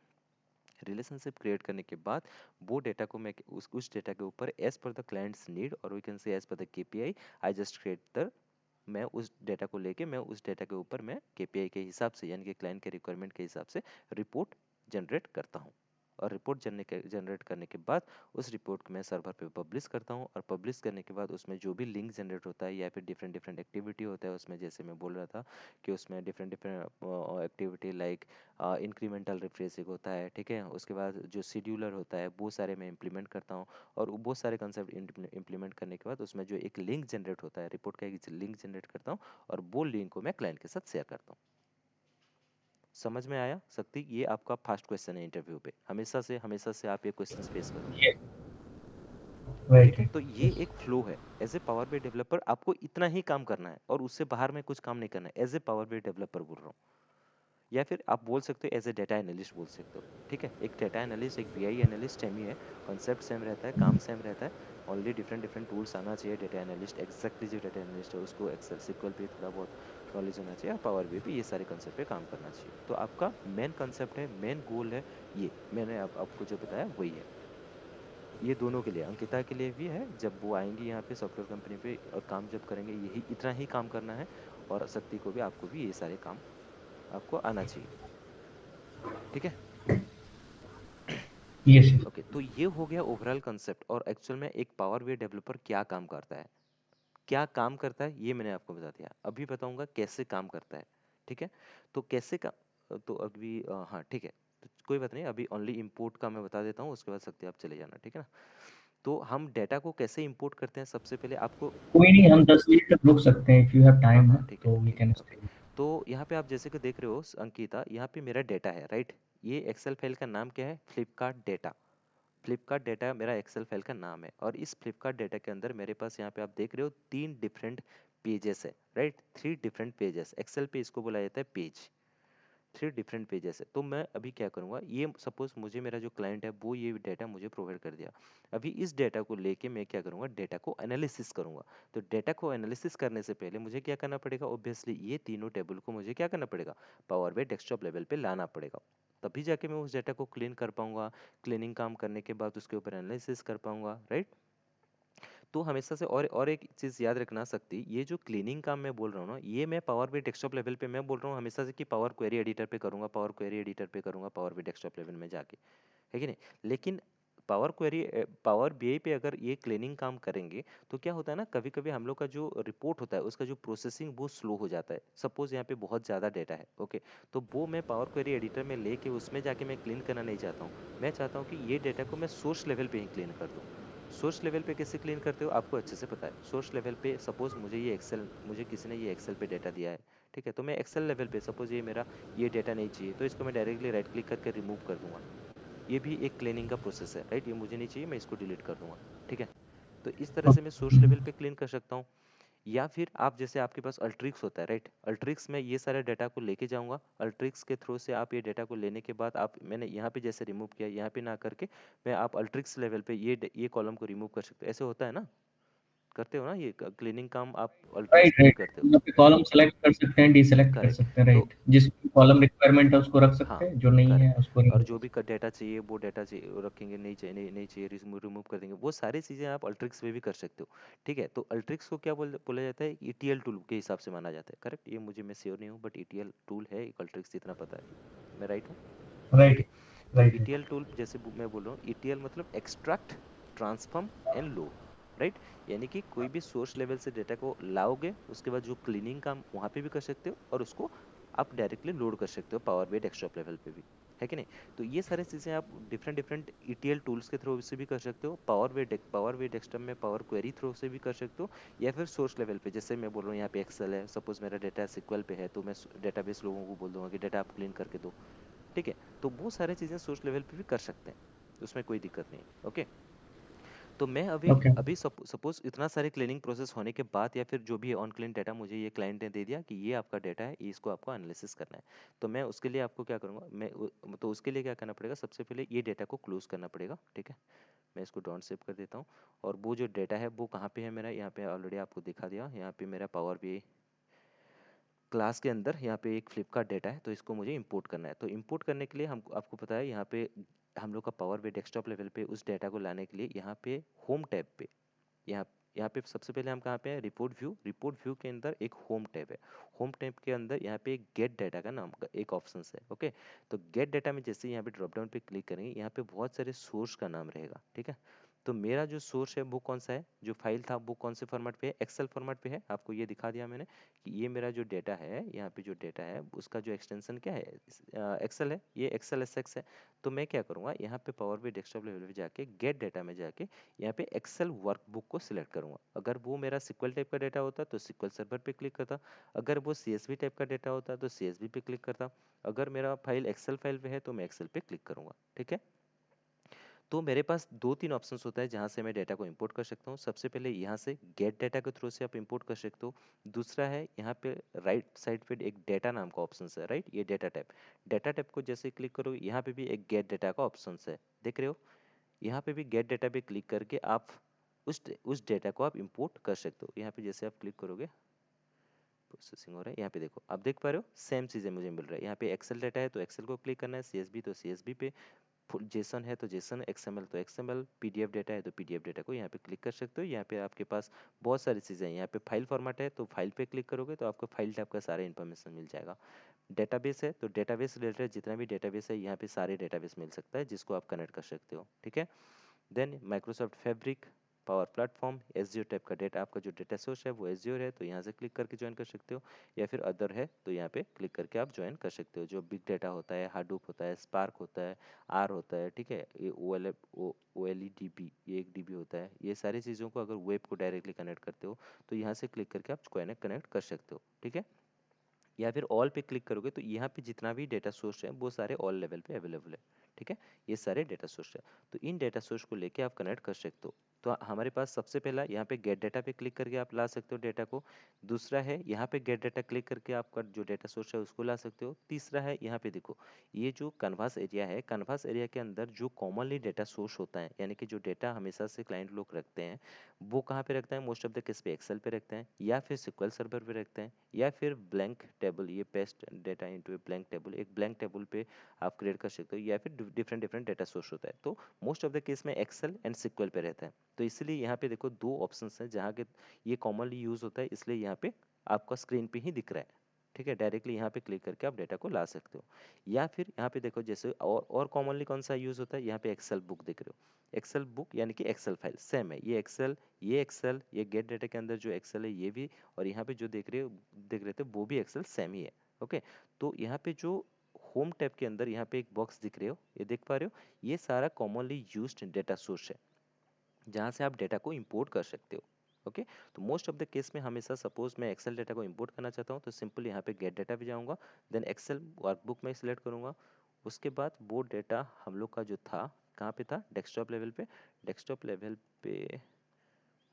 S1: रिलेशनशिप क्रिएट करने के बाद वो डेटा को मैं उस डेटा के ऊपर as per the clients need, और we can say as per the KPI, I just create the, मैं उस डेटा को लेके मैं उस डेटा के ऊपर मैं केपीआई के हिसाब से यानी कि क्लाइंट के रिक्वायरमेंट के हिसाब से रिपोर्ट जनरेट करता हूँ। और रिपोर्ट जनरेट करने के बाद उस रिपोर्ट को मैं सर्वर पे पब्लिश करता हूँ। और पब्लिश करने के बाद उसमें जो भी लिंक जनरेट होता है या फिर डिफरेंट डिफरेंट एक्टिविटी होता है उसमें, जैसे मैं बोल रहा था कि उसमें different different activity like incremental refreshing होता है, ठीक है, उसके बाद जो शेड्यूलर होता है वो सारे मैं इंप्लीमेंट करता हूँ। और वो सारे कंसेप्ट इंप्लीमेंट करने के बाद उसमें जो एक लिंक जनरेट होता है, रिपोर्ट का एक लिंक जनरेट करता हूँ, और वो लिंक को मैं क्लाइंट के साथ शेयर करता हूँ। समझ में आया शक्ति? ये आपका फर्स्ट क्वेश्चन है इंटरव्यू पे, हमेशा से आप ये क्वेश्चन फेस करोगे।
S2: ये राइट,
S1: ठीक है,
S2: राइट,
S1: तो ये
S2: यस।
S1: एक फ्लो है। As a power B developer आपको इतना ही काम करना है और उससे बाहर में कुछ काम नहीं करना है। As a power B developer बोल रहा हूँ, या फिर आप बोल सकते हो एज ए डेटा एनालिस्ट बोल सकते हो। ठीक है, एक डेटा एनालिस्ट एक बीआई एनालिस्ट सेम ही है, कॉन्सेप्ट सेम रहता है, काम सेम रहता है। ओनली डिफरेंट डिफरेंट टूल्स आना चाहिए। डेटा एनालिस्ट एग्जैक्टली जो डेटा एनालिस्ट है उसको एक्सेल सिक्वल पे थोड़ा बहुत नॉलेज होना चाहिए, और पावर बी पे ये सारे कंसेप्ट पे काम करना चाहिए। तो आपका मेन कंसेप्ट है, मेन गोल है, ये मैंने आपको जो बताया वही है। ये दोनों के लिए, अंकिता के लिए भी है, जब वो आएंगी यहाँ पे सॉफ्टवेयर कंपनी पे और काम जब करेंगे यही इतना ही काम करना है। और शक्ति को भी, आपको भी ये सारे काम आपको आना चाहिए। ठीक है।
S2: Yes, yes.
S1: ओके, तो ये हो गया ओवरऑल कंसेप्ट। और एक्चुअल में एक पावर बीआई डेवलपर क्या काम करता है, क्या काम करता है ये मैंने आपको बता दिया। अभी बताऊंगा कैसे काम करता है। ठीक है, तो कैसे का, तो अभी हाँ ठीक है, तो कोई बात नहीं, अभी ओनली इंपोर्ट का मैं बता देता हूँ, उसके बाद सकते आप चले जाना, ठीक है ना। तो हम डेटा को कैसे इंपोर्ट करते हैं, सबसे पहले आपको,
S2: कोई नहीं, हम 10 बजे तक रुक सकते हैं, इफ यू हैव
S1: हाँ
S2: टाइम
S1: हाँ
S2: ना,
S1: ठीक है
S2: तो वी
S1: ठीक
S2: कैन
S1: है ओके।
S2: स्टे।
S1: तो यहाँ पे आप जैसे कि देख रहे हो अंकिता, यहाँ पे मेरा डेटा है राइट। ये एक्सेल फाइल का नाम क्या है, फ्लिपकार्ट डेटा। फ्लिपकार्ट डेटा मेरा एक्सेल फाइल का नाम है। और इस फ्लिपकार्ट डेटा के अंदर मेरे पास यहाँ पे आप देख रहे हो 3 डिफरेंट पेजेस है राइट। 3 डिफरेंट पेजेस, एक्सेल पे इसको बोला जाता है पेज। 3 डिफरेंट पेजेस है। तो मैं अभी क्या करूँगा, ये सपोज मुझे मेरा जो क्लाइंट है वो ये डेटा मुझे प्रोवाइड कर दिया। अभी इस डेटा को लेके मैं क्या करूँगा, डेटा को एनालिसिस करूँगा। तो डेटा को एनालिसिस करने से पहले मुझे क्या करना पड़ेगा, ऑब्वियसली ये तीनों टेबल को मुझे क्या करना पड़ेगा, पावर बाई डेस्कटॉप लेवल पे लाना पड़ेगा। तभी जाके मैं उस डेटा को क्लीन कर पाऊंगा। क्लीनिंग काम करने के बाद उसके ऊपर एनालिसिस कर पाऊंगा, राइट। तो हमेशा से, और एक चीज याद रखना सकती, ये जो क्लीनिंग काम मैं बोल रहा हूँ ना, ये मैं पावर बी डेस्कटॉप लेवल पे मैं बोल रहा हूँ हमेशा से कि पावर क्वेरी एडिटर पे करूंगा, पावर क्वेरी एडिटर पे करूंगा, पावर बी डेस्कटॉप लेवल में जाके, है कि नहीं। लेकिन पावर बीआई पे अगर ये क्लीनिंग काम करेंगे तो क्या होता है ना, कभी कभी हम लोग का जो रिपोर्ट होता है उसका जो प्रोसेसिंग वो स्लो हो जाता है। सपोज यहाँ पे बहुत ज़्यादा डेटा है, ओके, तो वो मैं पावर क्वेरी एडिटर में लेके उसमें जाके मैं क्लीन करना नहीं चाहता हूँ। मैं चाहता हूँ कि ये डेटा को मैं सोर्स लेवल पे ही क्लीन कर दूँ। सोर्स लेवल पे कैसे क्लीन करते हो आपको अच्छे से पता है। सोर्स लेवल पे सपोज मुझे किसी ने ये एक्सेल पे डेटा दिया है, ठीक है, तो मैं एक्सेल लेवल पे सपोज ये मेरा ये डेटा नहीं चाहिए, तो इसको मैं डायरेक्टली राइट क्लिक करके रिमूव कर दूंगा। ये भी एक क्लीनिंग का प्रोसेस है, राइट। ये मुझे नहीं चाहिए, मैं इसको डिलीट कर दूंगा, ठीक है। तो इस तरह से मैं सोर्स लेवल पे क्लीन कर सकता हूँ। या फिर आप जैसे आपके पास अल्ट्रिक्स होता है, राइट, अल्ट्रिक्स में ये सारे डाटा को लेके जाऊंगा। अल्ट्रिक्स के थ्रू से आप ये डाटा को लेने के बाद आप, मैंने यहाँ पे जैसे रिमूव किया, यहाँ पे ना करके मैं आप अल्ट्रिक्स लेवल पे ये कॉलम को रिमूव कर सकते हो। ऐसे होता है ना, करते हो ना, ये क्लीनिंग काम आप अल्ट्रिक्स
S2: राइट,
S1: पे भी
S2: राइट।
S1: करते हो।
S2: यहाँ पे कॉलम सेलेक्ट कर सकते हैं, डीसेलेक्ट कर
S1: करेक्ट।
S2: सकते हैं,
S1: तो
S2: राइट। जिसकी कॉलम रिक्वायरमेंट है उसको रख
S1: हाँ
S2: सकते हैं, जो नहीं है
S1: करेक्ट।
S2: उसको
S1: और
S2: रिमूव कर
S1: जो भी
S2: सकते
S1: डेटा चाहिए वो डेटा चाहिए वो रखेंगे, नहीं चाहिए नहीं चाहिए रिमूव कर देंगे। वो सारी चीज़ें आप अल्ट्रिक्स में भी कर सकते हो। ठीक है, तो अल्ट्रिक्स को क्या बोला जाता है, ईटीएल टूल के हिसाब से माना जाता है, करेक्ट। ये मुझे, मैं श्योर नहीं हूँ, बट ईटीएल टूल है एक अल्ट्रिक्स, जितना पता है। मैं राइट हूँ?
S2: हैं।
S1: ओके।
S2: राइट,
S1: तो
S2: राइट,
S1: ईटीएल टूल जैसे मैं बोल रहा हूँ, ईटीएल मतलब extract, transform and load, right. यानी कि कोई भी सोर्स लेवल से डेटा को लाओगे, उसके बाद जो क्लीनिंग काम वहां पे भी कर सकते हो, और उसको आप डायरेक्टली लोड कर सकते हो पावर बाई डेस्कटॉप लेवल पे भी, है कि नहीं। तो ये सारी चीजें आप डिफरेंट डिफरेंट ईटीएल टूल्स के थ्रू से भी कर सकते हो। पावर बाई डेस्कटॉप में पावर क्वेरी थ्रू से भी कर सकते हो। या फिर सोर्स लेवल पे, जैसे मैं बोल रहा हूँ यहाँ पे एक्सेल है, सपोज मेरा डेटा सिक्वल पे है, तो मैं डेटाबेस लोगों को बोल दूंगा कि डेटा आप क्लीन करके दो, ठीक है। तो वो सारी चीज़ें सोर्स लेवल पे भी कर सकते हैं, उसमें कोई दिक्कत नहीं है। ओके। तो मैं अभी
S2: ओके।
S1: अभी सपोज इतना सारे क्लीनिंग प्रोसेस होने के बाद, या फिर जो भी ऑन क्लीन डाटा मुझे ये क्लाइंट ने दे दिया कि ये आपका डाटा है, ये इसको आपको एनालिसिस करना है, तो मैं उसके लिए आपको क्या करूँगा, तो उसके लिए क्या करना पड़ेगा, सबसे पहले ये डाटा को क्लोज करना पड़ेगा। ठीक है, मैं इसको डॉट सेव कर देता हूँ। और वो जो डाटा है वो कहाँ पे है मेरा, यहाँ पे ऑलरेडी आपको दिखा दिया, यहाँ पे मेरा पावर बी क्लास के अंदर यहाँ पे एक फ्लिपकार्ट डेटा है, तो इसको मुझे इंपोर्ट करना है। तो इंपोर्ट करने के लिए हम आपको पता है, यहाँ पे हम लोग का पावर बी डेस्कटॉप लेवल पे उस डेटा को लाने के लिए यहाँ पे होम टैब पे, यहाँ यहाँ पे सबसे पहले हम कहाँ पे हैं, रिपोर्ट व्यू के अंदर एक होम टैब है। होम टैब के अंदर यहाँ पे एक गेट डाटा का नाम का एक ऑप्शन है। ओके, तो गेट डाटा में जैसे यहाँ पे ड्रॉप डाउन पे क्लिक करेंगे, यहाँ पे बहुत सारे सोर्स का नाम रहेगा। ठीक है, तो मेरा जो सोर्स है वो कौन सा है, जो फाइल था वो कौन से फॉर्मेट पे है, एक्सेल फॉर्मेट पे है। आपको ये दिखा दिया मैंने कि ये मेरा जो डेटा है, यहाँ पे जो डेटा है उसका जो एक्सटेंशन क्या है, एक्सेल है, ये एक्सेल एसएक्स है। तो मैं क्या करूँगा, यहाँ पे पावर बी डेस्कटॉप लेवल पे जाके गेट डाटा में जाके यहाँ पे एक्सेल वर्कबुक को सिलेक्ट करूंगा। अगर वो मेरा सिक्वल टाइप का डेटा होता तो सिक्वल सर्वर पे क्लिक करता, अगर वो सीएसवी टाइप का डेटा होता तो सीएसवी पे क्लिक करता, अगर मेरा फाइल एक्सेल फाइल पे है तो मैं एक्सेल पे क्लिक करूंगा। ठीक है, तो मेरे पास दो तीन ऑप्शंस होता है जहां से मैं डेटा को इंपोर्ट कर सकता हूँ। सबसे पहले यहाँ से गेट डेटा के थ्रू से आप इंपोर्ट कर सकते हो। दूसरा है यहाँ पे राइट साइड पे एक डेटा नाम का ऑप्शन है, राइट, ये डेटा टाइप को जैसे क्लिक करो, यहाँ पे भी एक गेट डेटा का ऑप्शन है, देख रहे हो। यहाँ पे भी गेट डेटा पे क्लिक करके आप उस डेटा को आप इंपोर्ट कर सकते हो। यहाँ पे जैसे आप क्लिक करोगे, प्रोसेसिंग हो रहा है, यहाँ पे देखो, आप देख पा रहे हो सेम चीजें मुझे मिल रहा है। यहाँ पे एक्सेल डेटा है तो एक्सेल को क्लिक करना है, सीएसबी तो सीएसबी पे, जेसन है तो जेसन, एक्सएमएल तो एक्सएमएल, पीडीएफ डेटा है तो पीडीएफ डेटा को यहाँ पे क्लिक कर सकते हो। यहाँ पे आपके पास बहुत सारी चीज़ें हैं। यहाँ पे फाइल फॉर्मेट है तो फाइल पे क्लिक करोगे तो आपको फाइल टाइप का सारा इन्फॉर्मेशन मिल जाएगा। डेटाबेस है तो डेटाबेस रिलेटेड जितना भी डेटाबेस है, यहाँ पे सारे डेटाबेस मिल सकता है जिसको आप कनेक्ट कर सकते हो। ठीक है, then Microsoft Fabric, power platform, Azure type का डेटा, आपका जो डेटा सोर्स है वो एजयोर है तो यहाँ से क्लिक करके ज्वाइन कर सकते हो, या फिर अदर है तो यहाँ पे क्लिक करके आप ज्वाइन कर सकते हो। जो बिग डेटा होता है, हाडूप होता है, स्पार्क होता है, आर होता है, ठीक है, ये O L E D B, ये एक डीबी होता है, ये सारी चीज़ों को अगर वेब को डायरेक्टली कनेक्ट करते हो तो यहाँ से क्लिक करके आप कनेक्ट कर सकते हो। ठीक है, या फिर ऑल पे क्लिक करोगे तो यहाँ पे जितना भी डेटा सोर्स है वो सारे ऑल लेवल पे अवेलेबल है। ठीक है, ये सारे डेटा सोर्स है, तो इन डेटा सोर्स को लेके आप कनेक्ट कर सकते हो। तो हमारे पास सबसे पहला यहाँ पे गेट डेटा पे क्लिक करके आप ला सकते हो डेटा को। दूसरा है यहाँ पे गेट डेटा क्लिक करके आपका जो डेटा सोर्स है उसको ला सकते हो। तीसरा है यहाँ पे देखो, ये जो कन्वास एरिया है, कन्वास एरिया के अंदर जो कॉमनली डेटा सोर्स होता है, यानी कि जो डेटा हमेशा से क्लाइंट लोग रखते हैं, वो कहाँ पे रखते हैं, मोस्ट ऑफ द केस पे एक्सेल पे रखते हैं, या फिर सिक्वल सर्वर पे रखते हैं, या फिर ब्लैंक टेबल, ये paste data into a blank table, एक ब्लैंक टेबल पे आप क्रिएट कर सकते हो, या फिर डिफरेंट डिफरेंट डेटा सोर्स होता है। तो मोस्ट ऑफ द केस में एक्सेल एंड सिक्वल पे रहता है। तो इसलिए यहाँ पे देखो दो ऑप्शंस हैं जहाँ के ये कॉमनली यूज होता है, इसलिए यहाँ पे आपका स्क्रीन पे ही दिख रहा है। ठीक है, डायरेक्टली यहाँ पे क्लिक करके आप डेटा को ला सकते हो। या फिर यहाँ पे देखो जैसे और कॉमनली कौन सा यूज होता है, यहाँ पे एक्सेल बुक दिख रहे हो, एक्सेल बुक यानी कि एक्सेल फाइल सेम है, ये एक्सेल, ये गेट डेटा के अंदर जो एक्सेल है ये भी, और यहाँ पे जो देख रहे थे वो भी एक्सेल सेम ही है। ओके, तो यहाँ पे जो होम टैब के अंदर यहाँ पे एक बॉक्स दिख रहे हो, ये देख पा रहे हो, ये सारा कॉमनली यूज्ड डेटा सोर्स है जहाँ से आप डेटा को इंपोर्ट कर सकते हो। ओके, तो मोस्ट ऑफ द केस में हमेशा सपोज मैं एक्सेल डेटा को इंपोर्ट करना चाहता हूँ तो सिंपल यहाँ पे गेट डेटा पे जाऊँगा, देन एक्सेल वर्कबुक में सिलेक्ट करूँगा। उसके बाद वो डेटा हम लोग का जो था, कहाँ पे था, डेस्कटॉप लेवल पे, डेस्कटॉप लेवल पे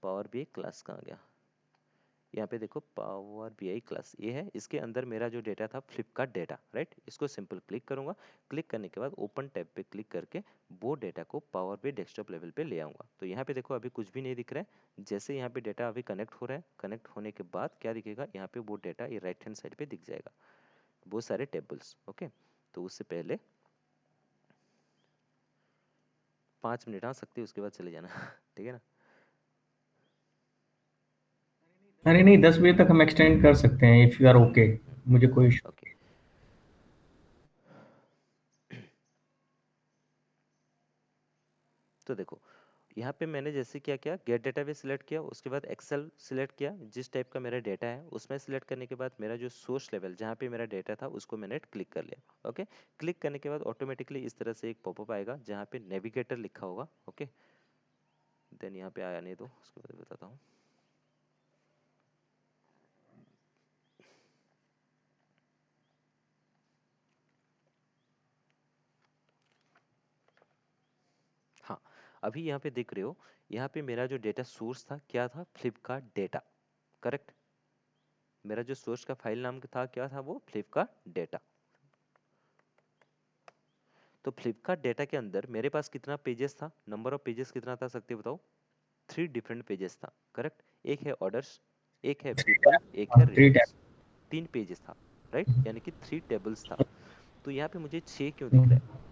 S1: पावर बीआई क्लास कहाँ गया, यहाँ पे देखो पावर बीआई क्लास ये है, इसके अंदर मेरा जो डेटा था फ्लिपकार्ट डेटा, राइट, इसको सिंपल क्लिक करूंगा। क्लिक करने के बाद ओपन टैब पे क्लिक करके वो डेटा को पावर बीआई डेस्कटॉप लेवल पे ले आऊंगा। तो यहाँ पे देखो अभी कुछ भी नहीं दिख रहा है, जैसे यहाँ पे डेटा अभी कनेक्ट हो रहा है, कनेक्ट होने के बाद क्या दिखेगा, यहाँ पे वो डेटा ये राइट हैंड साइड पे दिख जाएगा, वो सारे टेबल्स। ओके, तो उससे पहले 5 मिनट आ सकते हैं, उसके बाद चले जाना ठीक है ना।
S2: अरे नहीं, 10 बजे तक हम एक्सटेंड कर सकते हैं इफ़ यू आर ओके। मुझे कोई इशू।
S1: ओके, तो देखो यहाँ पे मैंने जैसे क्या किया, गेट डेटाबेस सिलेक्ट किया, उसके बाद एक्सेल सिलेक्ट किया, जिस टाइप का मेरा डेटा है उसमें सिलेक्ट करने के बाद मेरा जो सोर्स लेवल जहाँ पे मेरा डेटा था उसको मैंने क्लिक कर लिया। ओके, क्लिक करने के बाद ऑटोमेटिकली इस तरह से एक पॉपअप आएगा जहाँ पे नेविगेटर लिखा होगा। ओके, देन यहाँ पे आया नहीं तो उसके बाद बताता हूँ। अभी यहाँ पे देख रहे हो, यहाँ पे मेरा जो डेटा सोर्स था क्या था, फ्लिपकार्ट डेटा, करेक्ट। मेरा जो सोर्स का फाइल नाम था क्या था, वो फ्लिपकार्ट डेटा। तो फ्लिपकार्ट डेटा के अंदर मेरे पास कितना पेजेस था, नंबर ऑफ पेजेस कितना था सकते बताओ, 3 डिफरेंट पेजेस था, करेक्ट। एक है ऑर्डर्स, एक है पीपल, एक है
S2: थ्री टाइप।
S1: रिटर्न्स, 3 पेजेस था, राइट, यानी कि 3 टेबल्स था। तो यहाँ पे मुझे 6 क्यों दिख रहा है,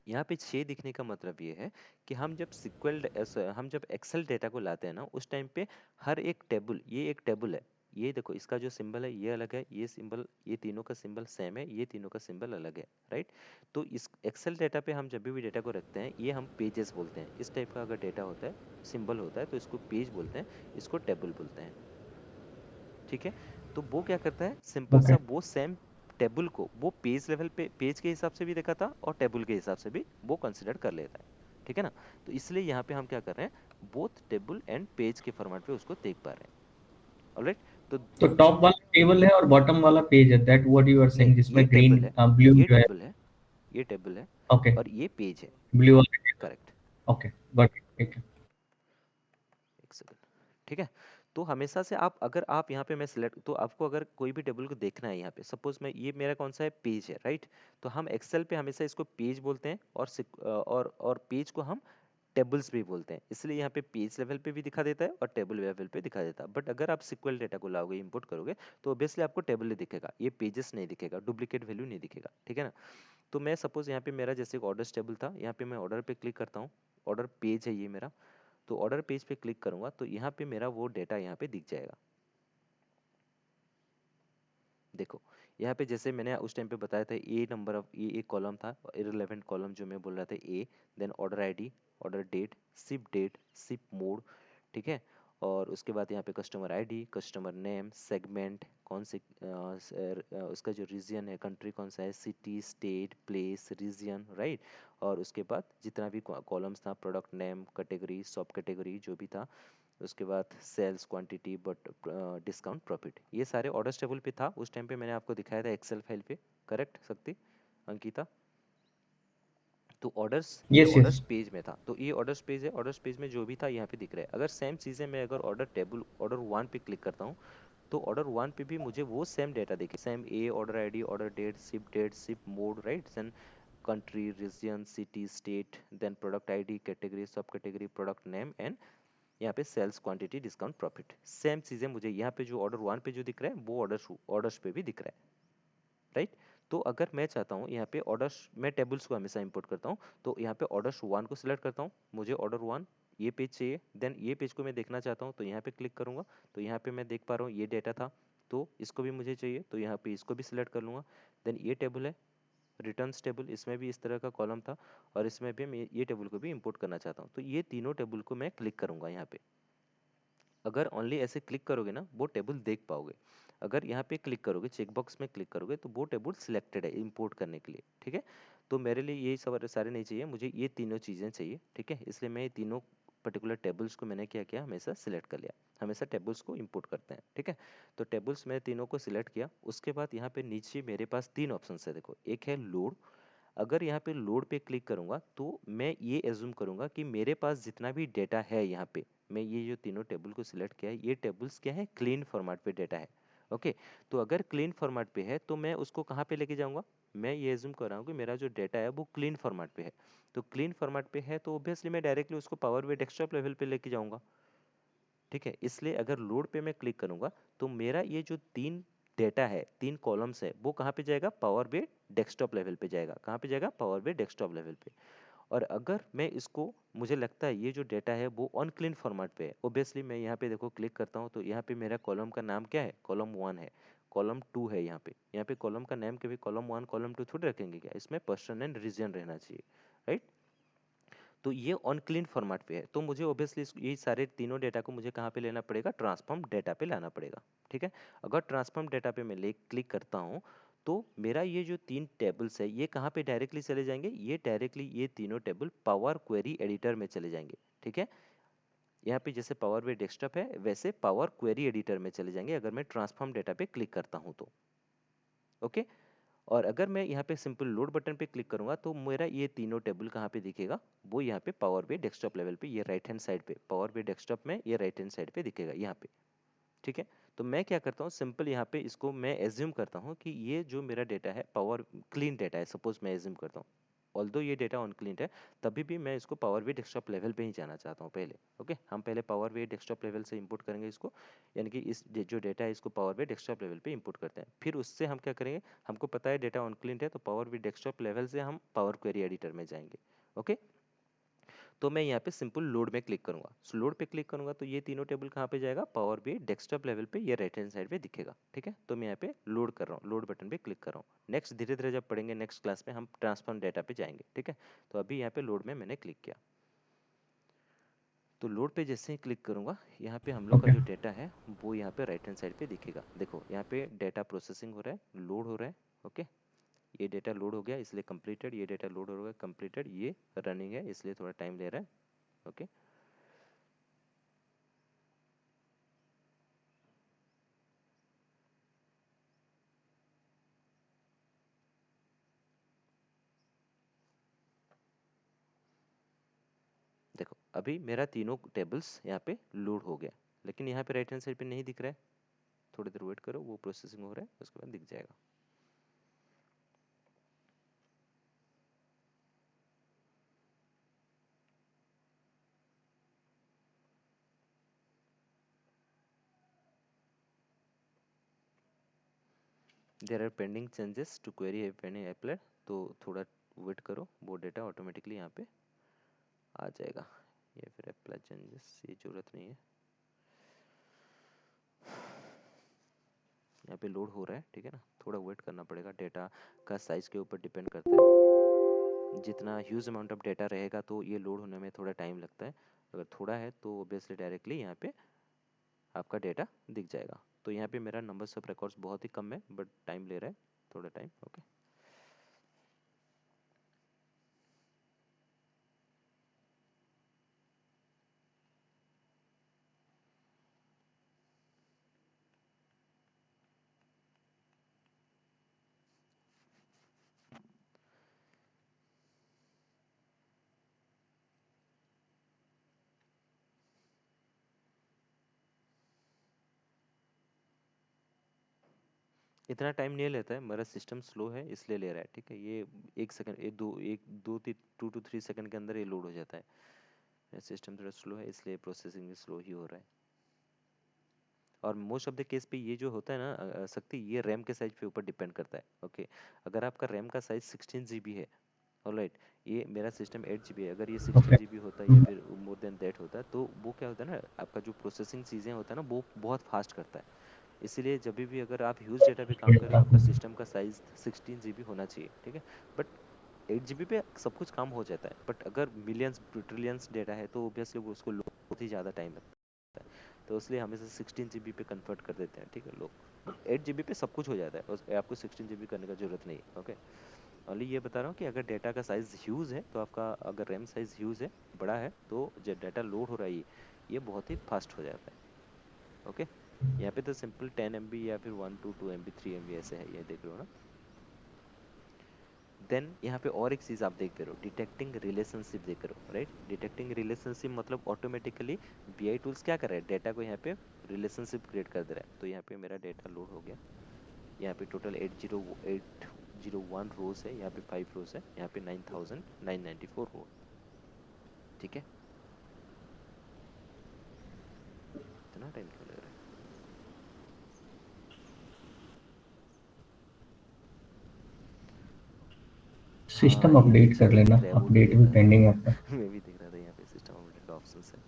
S1: यहाँ पे 6 दिखने का मतलब ये है कि हम जब एक्सेल डेटा को लाते हैं ना, उस टाइम पे हर एक टेबल, ये एक टेबल है, ये देखो इसका जो सिंबल है ये अलग है, ये सिंबल, ये तीनों का सिंबल सेम है, ये तीनों का सिंबल अलग है, राइट। तो इस एक्सेल डेटा पे हम जब भी डेटा को रखते हैं, ये हम पेजेस बोलते हैं। इस टाइप का अगर डेटा होता है, सिंबल होता है, तो इसको पेज बोलते हैं, इसको टेबल बोलते हैं, ठीक है। तो वो क्या करता है, सिंपल सा,
S2: ओके।
S1: वो सेम टेबल को वो पेज लेवल पे, पेज के हिसाब से भी देखा था और टेबल के हिसाब से भी वो कंसिडर कर लेता है, ठीक है ना। तो इसलिए यहाँ पे हम क्या कर रहे हैं, बोथ टेबल एंड पेज के फॉर्मेट पे उसको देख पा रहे हैं, ऑलराइट। तो
S2: तो टॉप वाला टेबल है और बॉटम वाला पेज है, दैट व्हाट यू आर
S1: नहीं,
S2: सेइंग,
S1: ये
S2: जिसमें ग्रीन
S1: टेबल है,
S2: ब्लू
S1: ये
S2: जो है।
S1: टेबल है, ये टेबल है,
S2: ओके।
S1: और ये पेज है,
S2: ब्लू वाला table.
S1: Correct.
S2: Okay, got it, ठीक है।
S1: एक सेकंड, ठीक है। तो हमेशा से आप, अगर आप यहाँ पे मैं सिलेक्ट, तो आपको अगर कोई भी टेबल को देखना है, यहाँ पे सपोज मैं, ये मेरा कौन सा है, पेज है, राइट। तो हम एक्सेल पे हमेशा इसको पेज बोलते हैं, और पेज को हम टेबल्स भी बोलते हैं, इसलिए यहाँ पे पेज लेवल पे भी दिखा देता है और टेबल लेवल पे दिखा देता है। बट अगर आप सिक्वल डेटा को लाओगे, इंपोर्ट करोगे, तो ऑब्वियसली आपको टेबल ही दिखेगा, ये पेजेस नहीं दिखेगा, डुप्लीकेट वैल्यू नहीं दिखेगा, ठीक है ना। तो मैं सपोज यहाँ पे मेरा जैसे ऑर्डर्स टेबल था, यहाँ पे मैं ऑर्डर पे क्लिक करता हूँ, ऑर्डर पेज है ये मेरा। तो ऑर्डर पेज पे क्लिक करूंगा तो यहाँ पे मेरा वो डेटा यहाँ पे दिख जाएगा, देखो। यहाँ पे जैसे मैंने उस टाइम पे बताया था, ए नंबर ऑफ, ये एक कॉलम था, इररिलेवेंट कॉलम जो मैं बोल रहा था, A, then order ID, order date, ship mode, ठीक है। और उसके बाद यहाँ पे customer ID, customer name, segment, कौन से उसका जो रीजन है, कंट्री कौन सा है, city, state, place, region, right. और उसके बाद जितना भी कॉलम्स था, product name, category, sub category जो भी था, उसके बाद sales, quantity, but discount, profit, ये सारे ऑर्डर्स टेबल पे था उस टाइम पे, मैंने आपको दिखाया था एक्सेल फाइल पे, करेक्ट शक्ति, अंकिता। तो ऑर्डर्स, ये
S2: यस
S1: ऑर्डर्स
S2: यस।
S1: पेज में था, तो ये ऑर्डर्स पेज है, ऑर्डर्स पेज में जो भी था यहाँ पे दिख रहा है। अगर सेम चीज़ें मैं अगर ऑर्डर टेबल, ऑर्डर वन पे क्लिक करता हूँ, तो ऑर्डर वन पे भी मुझे वो सेम डेटा दिखे, same, A, order ID, order date, ship mode, right, then country, reason, city, state, then product ID, category, sub category, product name, and यहाँ पे sales, quantity, discount, profit, same चीजें मुझे यहाँ पे जो ऑर्डर वन पे जो दिख रहा है, वो ऑर्डर्स पे भी दिख रहा है, राइट। तो अगर मैं चाहता हूँ यहाँ पे ऑर्डर्स, मैं टेबल्स को हमेशा इंपोर्ट करता हूँ, तो यहाँ पे ऑर्डर्स वन को सिलेक्ट करता हूँ, मुझे ऑर्डर वन ये पेज चाहिए, देन ये पेज को मैं देखना चाहता हूँ, तो यहाँ पे क्लिक करूंगा, तो यहाँ पे मैं देख पा रहा हूँ ये डेटा था, तो इसको भी मुझे चाहिए, तो यहाँ पे इसको भी सिलेक्ट कर लूंगा। देन ये टेबल है, रिटर्न्स टेबल, इसमें भी इस तरह का कॉलम था, और इसमें भी मैं ये टेबल को भी इंपोर्ट करना चाहता हूँ, तो ये तीनों टेबल को मैं क्लिक करूंगा यहाँ पे। अगर ओनली ऐसे क्लिक करोगे ना, वो टेबल देख पाओगे। अगर यहाँ पे क्लिक करोगे, चेकबॉक्स में क्लिक करोगे, तो वो टेबल सिलेक्टेड है इंपोर्ट करने के लिए, ठीक है। तो मेरे लिए ये सब सारे नहीं चाहिए, मुझे ये तीनों चीज़ें चाहिए, ठीक है। इसलिए मैं ये तीनों पर्टिकुलर टेबल्स को मैंने क्या किया, हमेशा सिलेक्ट कर लिया, हमेशा टेबल्स को इंपोर्ट करते हैं, ठीक है। तो टेबल्स मैंने तीनों को सिलेक्ट किया, उसके बाद यहाँ पे नीचे मेरे पास 3 ऑप्शन है, देखो, एक है लोड। अगर यहाँ पे लोड पे क्लिक करूंगा, तो मैं ये एज्यूम करूंगा कि मेरे पास जितना भी डेटा है यहाँ पे, मैं ये जो तीनों टेबल को सिलेक्ट किया है, ये टेबल्स क्या है, क्लीन फॉर्मेट पे डेटा है, ओके। तो अगर क्लीन फॉर्मेट पे है, तो मैं उसको कहाँ पे लेके जाऊंगा, मैं ये एज्यूम कर रहा हूँ कि मेरा जो डेटा है वो क्लीन फॉर्मेट पे है। तो क्लीन फॉर्मेट पे है, तो ऑब्वियसली मैं डायरेक्टली उसको पावर बी डेस्कटॉप लेवल पे लेके जाऊंगा, ठीक है। इसलिए अगर लोड पे मैं क्लिक करूंगा, तो मेरा ये जो 3 डेटा है, 3 कॉलम्स है, वो कहाँ पे जाएगा, पावर बी डेस्कटॉप लेवल पे जाएगा, कहाँ पे जाएगा, पावर बी डेस्कटॉप लेवल पे। और अगर मैं इसको, मुझे लगता है ये जो डेटा है वो ऑन क्लीन फॉर्मेट पे है, ऑब्वियसली मैं यहाँ पे देखो क्लिक करता हूँ, तो यहाँ पे मेरा कॉलम का नाम क्या है, कॉलम वन है, कॉलम टू है, यहाँ पे कॉलम का नाम कभी कॉलम वन कॉलम टू थोड़ी रखेंगे क्या, इसमें पर्सन एंड रीजन रहना चाहिए, राइट। तो ये ऑन क्लीन फॉर्मेट पे है, तो मुझे ऑब्वियसली ये सारे तीनों डेटा को मुझे कहाँ पे लेना पड़ेगा, ट्रांसफॉर्म डेटा पे लाना पड़ेगा, ठीक है। अगर ट्रांसफॉर्म डेटा पे मैं ले क्लिक करता हूँ, तो मेरा ये जो 3 टेबल्स है, ये कहाँ पे डायरेक्टली चले जाएंगे, ये डायरेक्टली ये तीनों टेबल पावर क्वेरी एडिटर में चले जाएंगे, ठीक है। यहाँ पे जैसे पावर बी डेस्कटॉप है, वैसे पावर क्वेरी एडिटर में चले जाएंगे, अगर मैं ट्रांसफॉर्म डेटा पे क्लिक करता हूँ तो, ओके। और अगर मैं यहाँ पे सिंपल लोड बटन पे क्लिक करूंगा तो मेरा ये तीनों टेबल कहाँ पे दिखेगा, वो यहाँ पे पावर बी डेस्कटॉप लेवल पे, ये राइट हैंड साइड पे पावर बी डेस्कटॉप में ये राइट हैंड साइड पे दिखेगा यहाँ पे। ठीक है, तो मैं क्या करता हूँ, सिंपल यहाँ पे इसको मैं एज्यूम करता हूँ कि ये जो मेरा डेटा है पावर क्लीन डेटा है, सपोज मैं एज्यूम करता हूँ, ऑल्दो ये डेटा ऑन क्लीन है, तभी भी मैं इसको पावर बी डेस्कटॉप लेवल पे ही जाना चाहता हूँ पहले। ओके, हम पहले पावर बी डेस्कटॉप लेवल से इंपोर्ट करेंगे इसको, यानी कि इस जो डेटा है इसको पावर बी डेस्कटॉप लेवल पे इंपोर्ट करते हैं, फिर उससे हम क्या करेंगे, हमको पता है डेटा ऑन क्लीन है, तो पावर बी डेस्कटॉप लेवल से हम पावर क्वेरी एडिटर में जाएंगे। ओके, तो मैं यहाँ पे सिंपल लोड में क्लिक करूंगा, सो लोड पे क्लिक करूंगा तो ये तीनों टेबल कहाँ पे जाएगा, पावर बी डेस्कटॉप लेवल पे, ये राइट हैंड साइड पे दिखेगा। ठीक है, तो मैं यहाँ पे लोड कर रहा हूँ, लोड बटन पे क्लिक कर रहा हूँ। नेक्स्ट धीरे धीरे जब पढ़ेंगे नेक्स्ट क्लास में हम ट्रांसफॉर्म डेटा पे जाएंगे। ठीक है, तो अभी यहाँ पे लोड में मैंने क्लिक किया, तो लोड पे जैसे ही क्लिक करूंगा यहाँ पे हम लोग का
S2: ओके।
S1: जो डेटा है वो यहाँ पे राइट हैंड साइड पे दिखेगा। देखो यहाँ पे डेटा प्रोसेसिंग हो रहा है, लोड हो रहा है। ओके, ये डेटा लोड हो गया इसलिए कंप्लीटेड, ये डेटा लोड हो गया कंप्लीटेड, ये रनिंग है इसलिए थोड़ा टाइम ले रहा है। ओके, देखो अभी मेरा तीनों टेबल्स यहाँ पे लोड हो गया, लेकिन यहाँ पे राइट हैंड साइड पे नहीं दिख रहा है। थोड़ी देर वेट करो, वो प्रोसेसिंग हो रहा है, उसके बाद दिख जाएगा। There are pending changes to query have been applied, तो थोड़ा वेट करो, वो डेटा ऑटोमेटिकली यहाँ पे आ जाएगा। ये फिर अप्लाई चेंजेस ये जरूरत नहीं है, यहाँ पे लोड हो रहा है। ठीक है ना, थोड़ा वेट करना पड़ेगा, डेटा का साइज के ऊपर डिपेंड करता है, जितना ह्यूज अमाउंट ऑफ डेटा रहेगा तो ये लोड होने में थोड़ा टाइम लगता है, अगर थोड़ा है तो ऑब्वियसली डायरेक्टली यहाँ पे आपका डेटा दिख जाएगा। तो यहाँ पे मेरा नंबर्स ऑफ रिकॉर्ड्स बहुत ही कम है, बट टाइम ले रहा है थोड़ा टाइम। ओके, इतना टाइम नहीं लेता है, मेरा सिस्टम स्लो है इसलिए ले रहा है। ठीक है, ये एक सेकंड, एक दो 2 to 3 सेकंड के अंदर ये लोड हो जाता है। मेरा सिस्टम थोड़ा स्लो है इसलिए प्रोसेसिंग भी स्लो ही हो रहा है। और मोस्ट ऑफ द केस पे ये जो होता है ना शक्ति, ये रैम के साइज पे ऊपर डिपेंड करता है। ओके, अगर आपका रैम का साइज 16 GB है, ऑलराइट, ये मेरा सिस्टम 8 GB है, अगर ये सिक्सटीन
S2: ओके।
S1: जी बी होता है या फिर मोर देन दैट होता है, तो वो क्या होता है ना, आपका जो प्रोसेसिंग चीज़ें होता है ना वो बहुत फास्ट करता है। इसीलिए जब भी अगर आप ह्यूज डेटा पे काम कर रहे हो, आपका सिस्टम का साइज 16 GB होना चाहिए। ठीक है, बट 8 GB पे सब कुछ काम हो जाता है, बट अगर मिलियंस ट्रिलियंस डेटा है तो ऑब्वियसली वो उसको बहुत ही ज़्यादा टाइम लगता है, तो इसलिए हमेशा 16 GB पे कन्वर्ट कर देते हैं। ठीक है, लोग 8 GB पे सब कुछ हो जाता है, आपको 16 GB करने का जरूरत नहीं है। ओके, ओनली ये बता रहा हूँ कि अगर डेटा का साइज ह्यूज है तो आपका, अगर रैम साइज ह्यूज है, बड़ा है, तो जो डेटा लोड हो रहा है ये बहुत ही फास्ट हो जाता है। ओके, यहाँ पे तो सिंपल 10 MB या फिर 1 to 2 MB 3 MB ऐसे है, ये देख रहे हो ना। देन यहाँ पे और एक चीज आप देख रहे हो, डिटेक्टिंग रिलेशनशिप देख रहे हो, राइट। डिटेक्टिंग रिलेशनशिप मतलब ऑटोमेटिकली बीआई टूल्स क्या कर रहा है, डेटा को यहाँ पे रिलेशनशिप क्रिएट कर दे रहा है। तो यहाँ पे मेरा डेटा लोड हो गया, यहाँ पे टोटल 801 रोज है, यहाँ पे 5 रोज है, यहाँ पे 9994 रो। ठीक है, इतना टाइम क्यों लग रहा है। हाँ
S2: सिस्टम
S1: ये
S2: अपडेट कर
S1: चीज़ें
S2: लेना,
S1: दिख रहा है, वो भी
S2: अपडेट
S1: देख
S2: भी
S1: रहा था
S2: पेंडिंग है आपका।
S1: मैं भी देख रहा था यहाँ पे सिस्टम अपडेट का ऑप्शन है।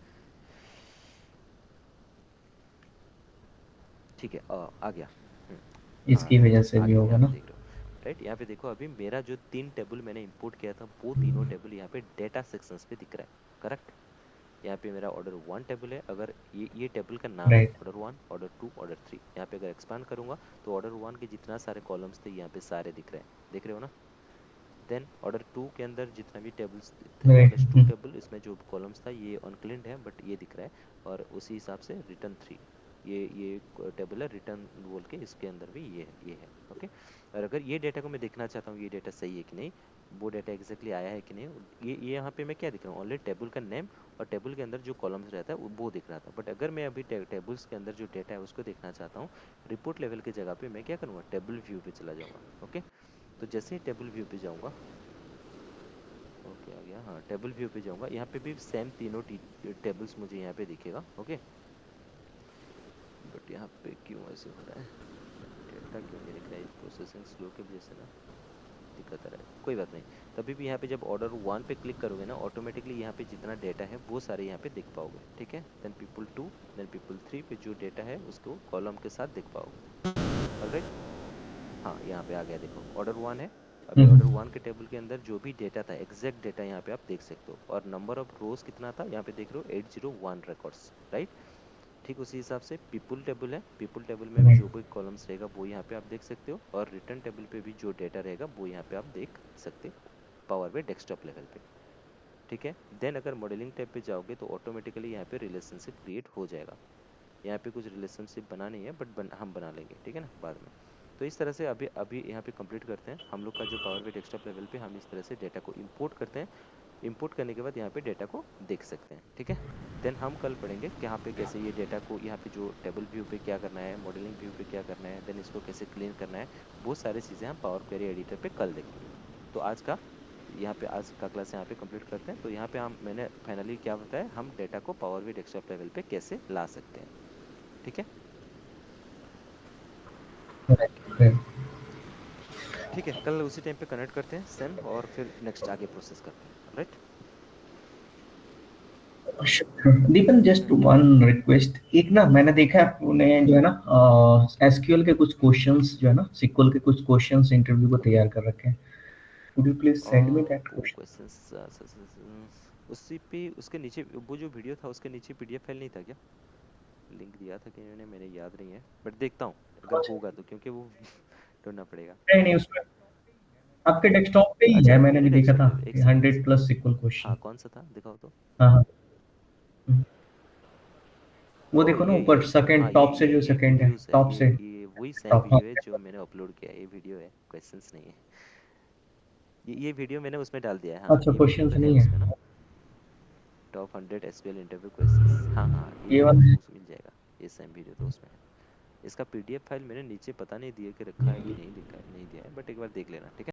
S1: ठीक है, आ गया। हम्म, हाँ
S2: इसकी
S1: राइट,
S2: वजह से
S1: आ
S2: भी
S1: गया,
S2: होगा
S1: यहाँ पे
S2: ना।
S1: देख रहे हो, राइट। यहाँ पे देखो अभी मेरा जो 3 टेबल मैंने इंपोर्ट किया था वो तीनों टेबल यहाँ पे डेटा सेक्शंस पे दिख रहा है, करेक्ट। यहाँ पे मेरा ऑर्डर 1 टेबल है, अगर ये टेबल का नाम है
S2: राइट।
S1: Order 1, order 2, order 3। यहाँ पे अगर एक्सपांड करूंगा तो ऑर्डर 1 के जितना सारे कॉलम्स थे यहाँ पे सारे दिख रहे हैं, देख रहे हो ना। देन ऑर्डर 2 के अंदर जितना भी टेबल्स थे,
S2: राइट।
S1: ऑर्डर 2 टेबल, इसमें जो कॉलम्स था ये अनक्लिन्ड है बट ये दिख रहा है, और उसी हिसाब से रिटर्न 3। ये टेबल है रिटर्न बोल के, इसके अंदर भी ये है ओके। और अगर ये डेटा को मैं देखना चाहता हूँ ये डेटा सही है कि नहीं, वो डेटा एग्जैक्टली आया है कि नहीं, ये यहाँ पे मैं क्या दिख रहा हूँ, ओनली टेबल का नेम और टेबल के अंदर जो कॉलम्स रहता है वो दिख रहा था। बट अगर मैं अभी टेबल्स के अंदर जो डेटा है उसको देखना चाहता हूँ, रिपोर्ट लेवल की जगह पे मैं क्या करूँगा, टेबल व्यू पे चला जाऊँगा ओके। तो जैसे ही टेबल व्यू पे जाऊँगा, ओके आ गया, हाँ टेबल व्यू पे जाऊँगा, यहाँ पे भी सेम तीनों टेबल्स मुझे यहाँ पे दिखेगा ओके। बट यहाँ पे क्यों ऐसे हो रहा है, डेटा क्यों नहीं दिख रहा है, प्रोसेसिंग स्लो की वजह से ना दिक्कत आ रहा है, कोई बात नहीं। तभी भी यहाँ पे जब ऑर्डर 1 पे क्लिक करोगे ना, ऑटोमेटिकली यहाँ पे जितना डेटा है वो सारे यहाँ पे दिख पाओगे, ठीक है। देन पीपल 2, देन पीपल 3 पे जो डेटा है उसको कॉलम के साथ दिख पाओगे। ऑलराइट, हाँ यहाँ पे आ गया, देखो ऑर्डर 1 है। अभी ऑर्डर 1 के टेबल के अंदर जो भी डेटा था एग्जैक्ट डेटा यहाँ पे आप देख सकते हो, और नंबर ऑफ रोज कितना था यहाँ पे देख रहे हो, 801 रिकॉर्ड्स, राइट। ठीक उसी हिसाब से पीपल टेबल है, पीपल टेबल में भी जो भी कॉलम्स रहेगा वो यहाँ पे आप देख सकते हो, और रिटर्न टेबल पे भी जो डेटा रहेगा वो यहाँ पे आप देख सकते हो पावर पे डेस्कटॉप लेवल पे, ठीक है। देन अगर मॉडलिंग टैब पे जाओगे तो ऑटोमेटिकली यहाँ पे रिलेशनशिप क्रिएट हो जाएगा। यहाँ पे कुछ रिलेशनशिप बना नहीं है, बट हम बना लेंगे, ठीक है ना, बाद में। तो इस तरह से अभी अभी यहाँ पे कंप्लीट करते हैं हम लोग का जो पावर पे डेस्कटॉप लेवल पे हम इस तरह से डेटा को इंपोर्ट करते हैं। इंपोर्ट करने के बाद यहाँ पे डेटा को देख सकते हैं, ठीक है। देन हम कल पढ़ेंगे कि यहाँ पे कैसे ये डेटा को, यहाँ पे जो टेबल व्यू पे क्या करना है, मॉडलिंग व्यू पे क्या करना है, देन इसको कैसे क्लीन करना है, वो सारी चीज़ें हम पावर क्वेरी एडिटर पे कल देखेंगे। तो आज का क्लास यहाँ पे कंप्लीट करते हैं। तो यहाँ पे मैंने फाइनली क्या बताया, हम डेटा को पावर बी डेस्कटॉप लेवल पे कैसे ला सकते हैं, ठीक है। ठीक है, कल उसी टाइम पे कनेक्ट करते हैं सेम, और फिर नेक्स्ट आगे प्रोसेस करते हैं, राइट।
S2: दीपन, जस्ट वन रिक्वेस्ट, एक ना मैंने देखा है आपने जो है ना एसक्यूएल के कुछ क्वेश्चंस जो है ना, सीक्वल के कुछ क्वेश्चंस इंटरव्यू को तैयार कर रखे हैं। Would you please send me that
S1: वो
S2: क्वेश्चन?
S1: क्वेश्चंस उसी पे, उसके नीचे वो जो वीडियो था उसके नीचे पीडीएफ फाइल नहीं था क्या, लिंक दिया था कि इन्होंने, मैंने याद नहीं है, बट देखता हूँ अगर होगा तो, क्योंकि वो ढूंढना पड़ेगा।
S2: नहीं नहीं, उसमें आपके डेस्कटॉप पे ही
S1: अच्छा
S2: है, मैंने भी
S1: मेरे
S2: देखा
S1: डेस्कटॉप
S2: था,
S1: पे, एक सेकंड एक
S2: 100
S1: सेकंड।
S2: Plus sequel question.
S1: हाँ कौन सा था, दिखाओ तो।
S2: हाँ हाँ। वो
S1: ओ
S2: देखो ना
S1: ये
S2: ऊपर
S1: हाँ,
S2: सेकंड,
S1: ये
S2: टॉप से
S1: ये
S2: जो
S1: ये
S2: सेकंड है,
S1: वीडियोस है,
S2: टॉप से
S1: ये वही सेम
S2: टॉप। हाँ,
S1: वीडियो है जो मैंने अपलोड किया है, ये वीडियो है, क्वेश्चंस नहीं है। ये वीडियो मैंने उसमें डाल दिया है, हाँ
S2: अच्छा
S1: ये वीडियो
S2: क्वेश्चंस
S1: तो है
S2: नहीं है।
S1: उसमें ना, टॉप 100 एसक्यूएल इंटरव्यू क्वेश्चंस, हाँ हाँ ये
S2: ये
S1: है,
S2: वाला है।
S1: उस मिल जाएगा। ये सेम वीडियो तो उसमें है। इसका पीडीएफ फाइल मैंने नीचे पता नहीं दिया कि रखा है कि नहीं, दिखा नहीं दिया है, बट एक बार देख लेना, ठीक है।